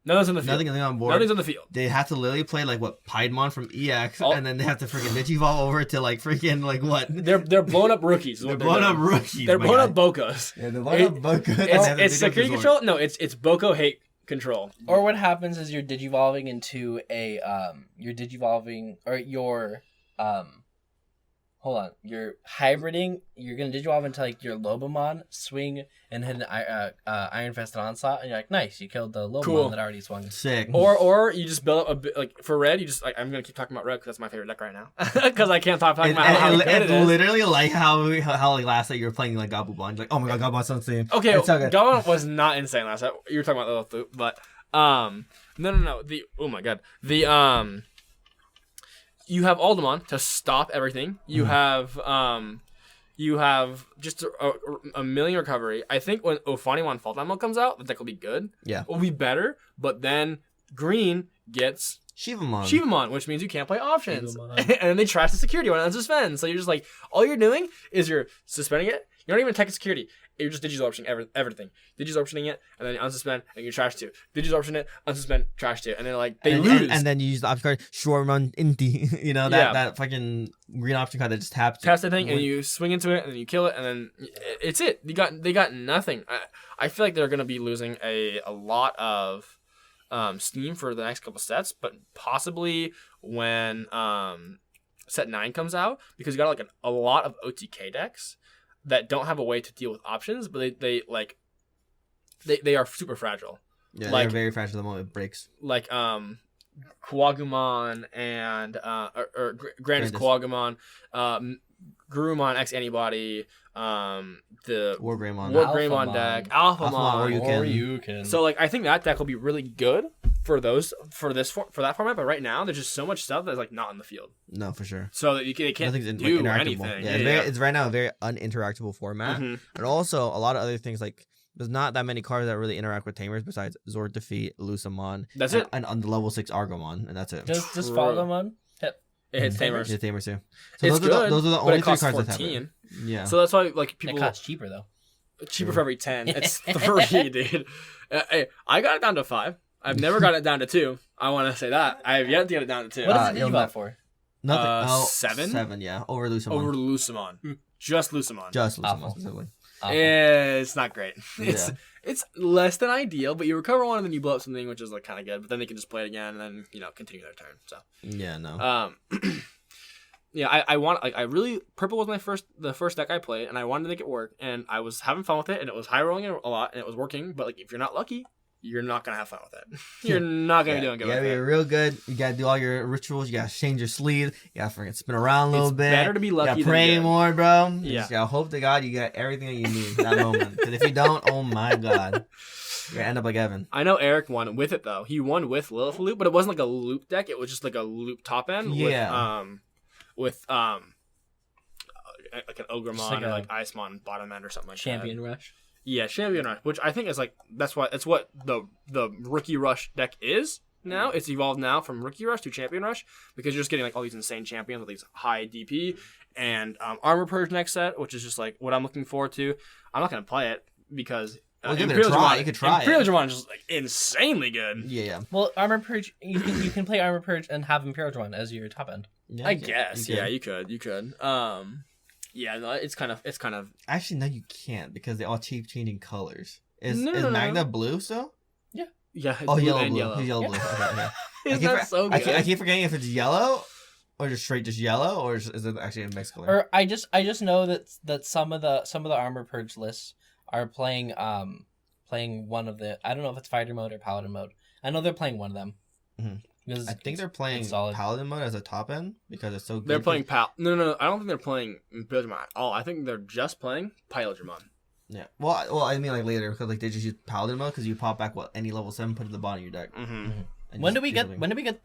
Nothing's on the field. Nothing on board. Nothing's on the field. They have to literally play like what Piedmon from EX, and then they have to freaking Digivolve over to like freaking like what? They're blowing up rookies. They're blowing up rookies. They're blowing up Bokos. Yeah, they're blowing up Bokos. It's security control. No, it's Boko hate control. Or what happens is you're digivolving into a hold on. You're hybriding. You're gonna digivolve into like your Lobomon, swing, and hit an Iron Fist onslaught, and you're like, nice, you killed the Lobomon that already swung. Sick. Or you just build up a bit like for Red. You just like I'm gonna keep talking about Red because that's my favorite deck right now. Because I can't stop talking about how good it is. Literally like how like last night you were playing like Gabumon. You're like, oh my god, Gabumon so insane. Okay, Gabumon was not insane last night. You were talking about the but no. Oh my god, you have Aldemon to stop everything. You have just a million recovery. I think when Ophanimon Fault Ammo comes out, the deck will be good. Yeah. It will be better, but then green gets Shivamon, which means you can't play options. And then they trash the security when it unsuspends. So you're just like, all you're doing is you're suspending it. You're not even attacking security. You're just Digisorptioning everything. Digisorptioning it, and then you unsuspend, and you trash 2. Digisorption it, unsuspend, trash 2. And then like, they lose. And then you use the option card, Shoremon Inti. You know, that fucking green option card that just taps. Taps the thing, and you swing into it, and then you kill it, and then it's it. They got nothing. I feel like they're going to be losing a lot of steam for the next couple sets, but possibly when set 9 comes out, because you got like a lot of OTK decks that don't have a way to deal with options, but they are super fragile. Yeah, they're very fragile the moment it breaks. Like Kuwagumon and or Grandis Kuwagumon, Gurumon X Antibody, the War Greymon deck, Alphamon, or you can. So like I think that deck will be really good for that format, but right now there's just so much stuff that's like not in the field. No, for sure. So that they can't do anything. Yeah, it's right now a very uninteractable format, and also a lot of other things like there's not that many cards that really interact with Tamers besides Zord Defeat, Lucamon. That's it. And on the level 6 Argomon, and that's it. Does Falgamon hit? It hits Tamers. It hits Tamers too. So those are the only 3 cards 14. that have it. Yeah. So that's why like people. It costs cheaper though. Cheaper for every 10. It's 3, dude. Hey, I got it down to 5. I've never got it down to 2. I want to say that. I have yet to get it down to 2. What does it Digivolve for? Nothing. 7? 7, yeah. Over Lucamon. Over Lucamon. Just Lucamon. Just Lucamon specifically. It's not great. It's less than ideal, but you recover one and then you blow up something, which is like kind of good. But then they can just play it again and then continue their turn. So yeah, no. Yeah, I really purple was the first deck I played, and I wanted to make it work, and I was having fun with it, and it was high rolling a lot, and it was working. But like, if you're not lucky, you're not gonna have fun with it. You're not gonna be doing good. You gotta be real good. You gotta do all your rituals. You gotta change your sleeve. You gotta freaking spin around a little bit. Better to be lucky. You gotta pray more, bro. Yeah. You just gotta hope to God you got everything that you need in that moment. Because if you don't, oh my God, you're gonna end up like Evan. I know Eric won with it though. He won with Lilith Loop, but it wasn't like a loop deck. It was just like a loop top end. Yeah. With like an Ogremon like or like Icemon bottom end or something like Champion that. Rush. Yeah, Champion Rush, which I think is like that's what the Rookie Rush deck is now. It's evolved now from Rookie Rush to Champion Rush because you're just getting like all these insane champions with these high DP and Armor Purge next set, which is just like what I'm looking forward to. I'm not gonna play it because Imperial Dramon, you could try Imperial it. Dramon is just like insanely good. Yeah. Well, Armor Purge, you can play Armor Purge and have Imperial Dramon as your top end. Yeah, I guess. Yeah, you could. Yeah, no, it's kind of. Actually, no, you can't because they all keep changing colors. Is No. Magna blue still? Yeah. It's Oh, blue yellow, and blue. yellow. He's yellow blue. Okay. Isn't that so good? I keep forgetting if it's yellow or just straight just yellow or is it actually a mixed color? Or I just know that some of the Armor Purge lists are playing one of the, I don't know if it's fighter mode or paladin mode. I know they're playing one of them. Mm-hmm. Because I think they're playing paladin mode as a top end because it's so good. They're playing No. I don't think they're playing Imperial Dramon at all. I think they're just playing Pilot Dramon. Yeah. Well, I mean like later because like they just use paladin mode because you pop back any level 7, put it at the bottom of your deck. Mm-hmm. When do we get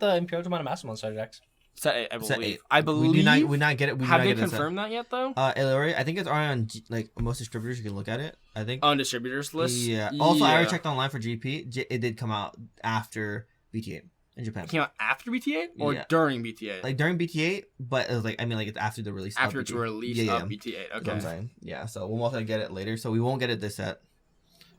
the Imperial Dramon and Mastermon starter decks? Set 8, I believe. Set 8. I believe. We not get it. Have they confirmed that yet though? Ilori, I think it's already on like most distributors. You can look at it. I think on distributors list. Yeah. Also, I already checked online for GP. It did come out after BT8 in Japan. It came out after BT8 or during BT8? Like during BT8, but it was like it's after the release. After it's released of BT8. Okay. That's what I'm saying. Yeah. So we'll most likely get it later. So we won't get it this set.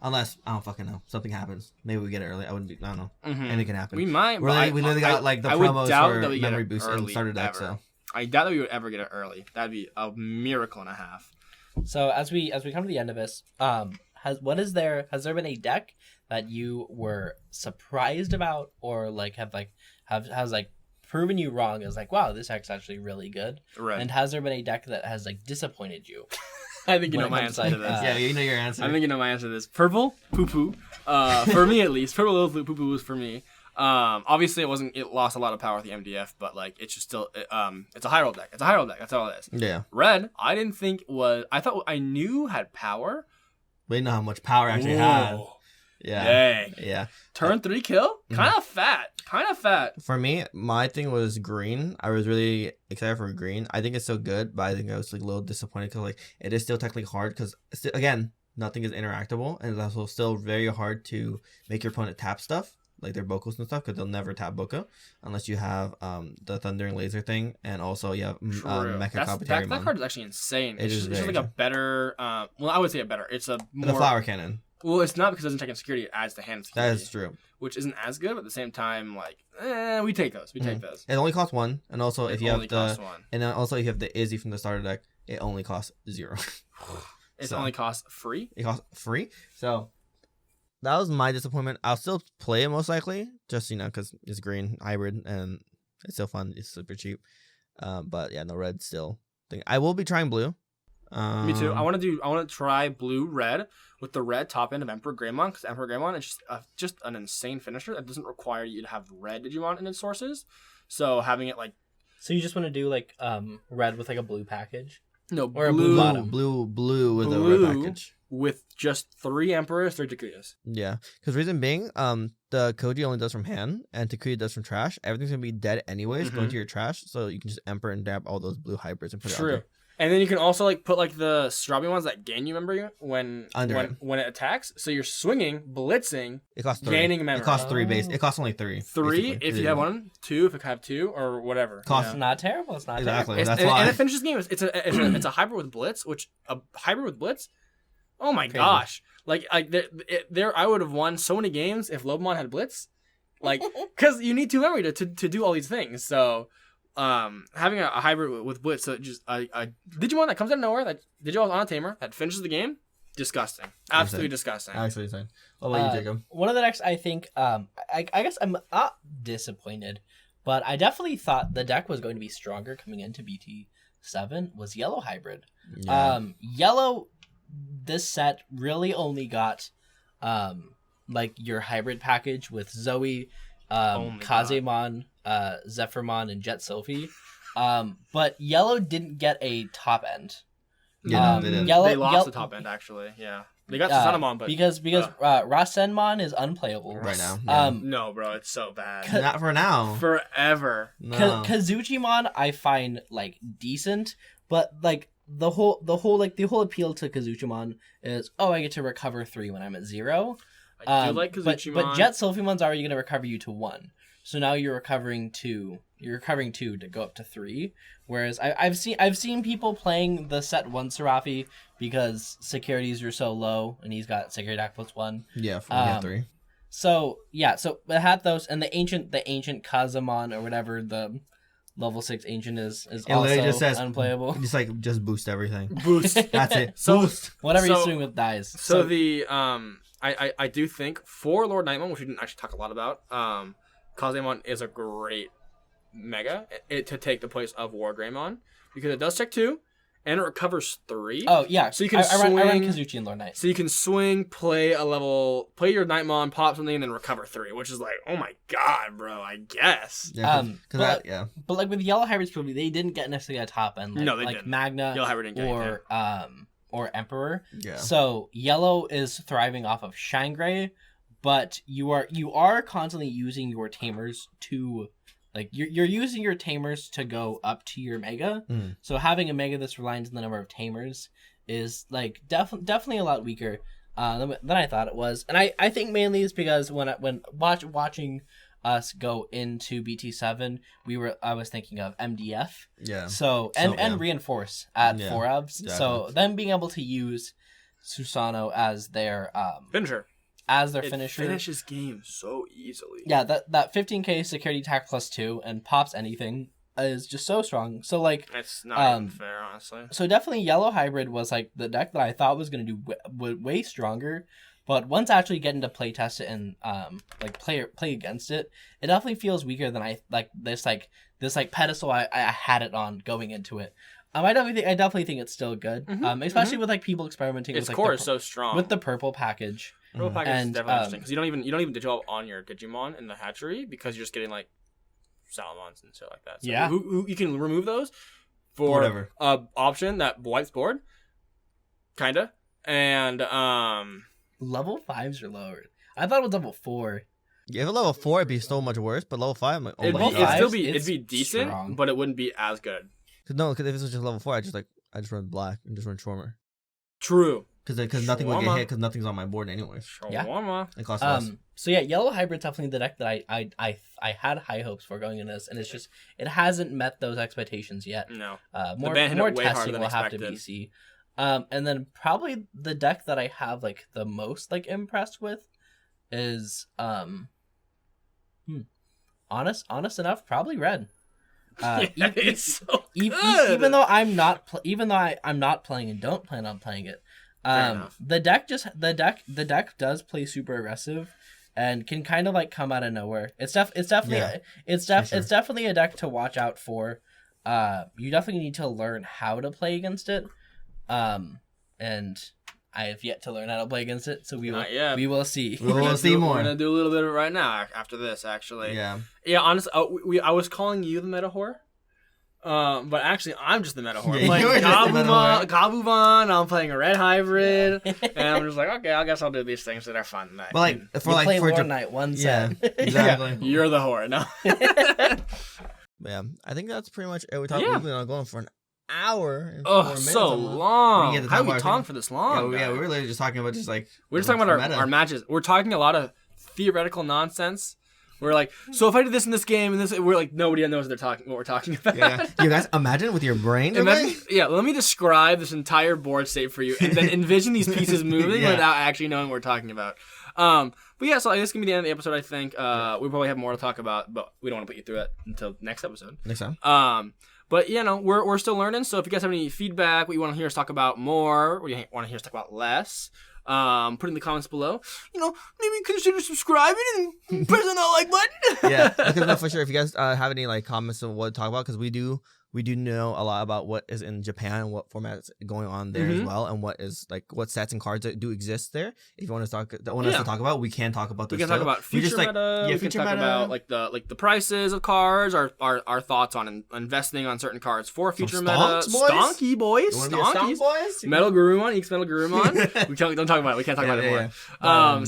Unless, I don't fucking know, something happens. Maybe we get it early. I don't know. Anything can happen. We might. We literally got like the promos for memory boost and starter deck. So I doubt that we would ever get it early. That'd be a miracle and a half. So as we come to the end of this, has there been a deck that you were surprised about or like has proven you wrong as like, wow, this deck's actually really good? Right. And has there been a deck that has like disappointed you? I think you know my answer to this. Yeah, you know your answer. I think you know my answer to this. Purple, poo-poo. For me, at least. Purple Little Flute, poo-poo was for me. Obviously, it lost a lot of power with the MDF, but, like, it's just still, it's a high roll deck. It's a high roll deck. That's all it is. Yeah. Red, I didn't think I knew had power. We didn't know how much power it actually had. Yeah. Dang. Yeah. Turn 3 kill? Kind of fat. For me, my thing was green. I was really excited for green. I think it's so good, but I think I was like a little disappointed because like it is still technically hard because again, nothing is interactable and it's also still very hard to make your opponent tap stuff like their Bokos and stuff because they'll never tap Boko unless you have the Thundering Laser thing and also you have Mecha Competary. That card is actually insane. It's just like a better. I would say a better. It's a more, the Flower Cannon. Well, it's not because it doesn't check in security. It adds to hand security. That is true. Which isn't as good, but at the same time, like, we take those. We take those. It only costs 1, and also if you have the Izzy from the starter deck, it only costs 0. It only costs free. It costs free. So that was my disappointment. I'll still play it most likely, just because it's green hybrid and it's still fun. It's super cheap. But yeah, no red still. I will be trying blue. Me too. I want to try blue red with the red top end of Emperor Greymon because Emperor Greymon is just an insane finisher that doesn't require you to have red Digimon in its sources. So having it like. So you just want to do like red with like a blue package? No, or blue bottom. Blue with a red package. With just 3 Emperors, 3 Takuyas. Yeah, because reason being, the Koji only does from hand, and Takuya does from trash. Everything's gonna be dead anyways, going to your trash, so you can just Emperor and dab all those blue hybrids and put it out there. And then you can also like put like the Strawberry ones that gain you memory when it attacks. So you're swinging, blitzing, it costs 3. Gaining memory. It costs 3 base. It costs only 3. 3 if you have 1, 2 if you have 2, or whatever. It's not terrible. It's not exactly. terrible. That's why. And it finishes the game. It's a hybrid with blitz, which a hybrid with blitz. Oh my gosh! Like there, I would have won so many games if Lobomon had blitz, like because you need 2 memory to do all these things. So. Having a hybrid with blitz, so just a Digimon that comes out of nowhere, that Digimon on a tamer that finishes the game, disgusting, absolutely disgusting. Actually insane. What about you, Jacob? One of the decks I think, I guess I'm not disappointed, but I definitely thought the deck was going to be stronger coming into BT7 was Yellow Hybrid. Yeah. Yellow, this set really only got like your hybrid package with Zoe, Kazemon, Zephyrmon, and Jet Sylphie. But Yellow didn't get a top end. Yeah, they didn't. They lost the top end, actually. Yeah. They got Susanomon, but... Because Rasenmon is unplayable. Right now. Yeah. No, bro, it's so bad. Not for now. Forever. No. Kazuchimon I find, like, decent, but, like, the whole appeal to Kazuchimon is, I get to recover 3 when I'm at 0. I do like Kazuchimon. But Jet Sylphimon's already going to recover you to 1. So now you're recovering 2. You're recovering 2 to go up to 3. Whereas I've seen people playing the set 1 Serafi because securities are so low and he's got security attack +1. Yeah, 3. So it had those, and the ancient Kazemon or whatever the level 6 ancient is also just says, unplayable. Just boost everything. Boost. That's it. So, boost. Whatever he's doing with dies. So the I do think for Lord Nightmon, which we didn't actually talk a lot about, Kazemon is a great mega to take the place of War Greymon because it does check 2 and it recovers 3. Oh yeah, so you can swing. I run Kazuchi and Lord Knight. So you can swing, play your Nightmon, pop something, and then recover 3, which is like, oh my god, bro, I guess. Yeah, but like with Yellow Hybrids, probably they didn't get necessarily a top end. Like, no, they like didn't. Magna Yellow Hybrid didn't get anything. Or Emperor. Yeah. So Yellow is thriving off of Shine Gray, but you are constantly using your tamers to, like, you're using your tamers to go up to your mega. So having a mega that's reliant on the number of tamers is like definitely a lot weaker than I thought it was. And I think mainly it's because when watching us go into BT7, I was thinking of MDF. Yeah. And Reinforce at 4 EVs. Exactly. So them being able to use Susano as their finisher. As their finisher. Finishes games so easily. Yeah, that 15k security attack +2 and pops anything is just so strong. So like it's not even fair, honestly. So definitely Yellow Hybrid was like the deck that I thought was going to do way stronger. But once actually getting to play test it and like play against it, it definitely feels weaker than I like this pedestal I had it on going into it. I definitely think it's still good. Especially with like people experimenting its with core is so strong with the purple package. Purple package is definitely interesting because you don't even develop on your Digimon in the hatchery because you're just getting like Salamons and shit like that. So yeah, who you can remove those for whatever option that wipes board, kinda, and level 5s are lower. I thought it was level 4. Yeah, if level 4 it'd be so much worse, but level 5, I'm like, it'd be decent, strong. But it wouldn't be as good. No, because if it was just level 4, I just run black and just run Shwarmer. True. Because nothing will get hit because nothing's on my board anyways. Yeah. It costs less. So yeah, Yellow Hybrid's definitely the deck that I had high hopes for going into this, and it's just it hasn't met those expectations yet. No. More testing will have to be seen. And then probably the deck that I have like the most like impressed with is honest enough, probably Red. It's so good. Even though I'm not playing and don't plan on playing it. The deck does play super aggressive and can kind of like come out of nowhere. It's definitely a deck to watch out for. You definitely need to learn how to play against it. And I have yet to learn how to play against it, so we will see. We will see more. We're gonna do a little bit of it right now after this, actually. Yeah. Yeah, honestly, I was calling you the meta whore. But actually, I'm just the meta whore. Yeah, I'm playing Gabumon. Gabumon, I'm playing a red hybrid, and I'm just like, okay, I guess I'll do these things that are fun. But like, play Lord Knight one set. Yeah, exactly. Yeah, you're the whore, no? Yeah, I think that's pretty much it. We've been going for an hour. And 4 minutes so long. How are we talking for this long? Yeah, we were literally just talking about we're just talking about our matches. We're talking a lot of theoretical nonsense. We're like, so if I did this in this game and this, we're like, nobody knows what we're talking about. Yeah, you guys imagine with your brain. Let me describe this entire board state for you, and then envision these pieces moving without actually knowing what we're talking about. But yeah, so this is gonna be the end of the episode. I think we probably have more to talk about, but we don't want to put you through it until next episode. Next time. But we're still learning. So if you guys have any feedback, what you want to hear us talk about more, or you want to hear us talk about less, Put in the comments below. Maybe consider subscribing and pressing that like button. Yeah, because no, for sure. If you guys have any like comments of what to talk about, because we do know a lot about what is in Japan and what format is going on there as well, and what sets and cards that do exist there. If you want us to talk about, we can talk about this. We can talk about future meta. We can talk about like the prices of cards, our thoughts on investing on certain cards for future meta. Stonky boys, stonkies, boys. Metal Gurumon, Eeks Metal Gurumon. We don't talk about it. We can't talk about it more.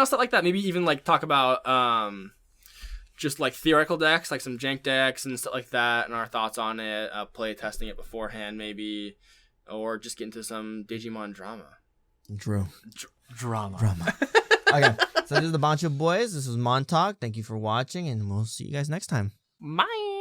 Stuff like that. Maybe even like talk about just like theoretical decks, like some jank decks and stuff like that, and our thoughts on it, play testing it beforehand maybe, or just get into some Digimon drama. Drama. Okay, so this is the Bancho Boys. This is Mon-Talk. Thank you for watching, and we'll see you guys next time. Bye.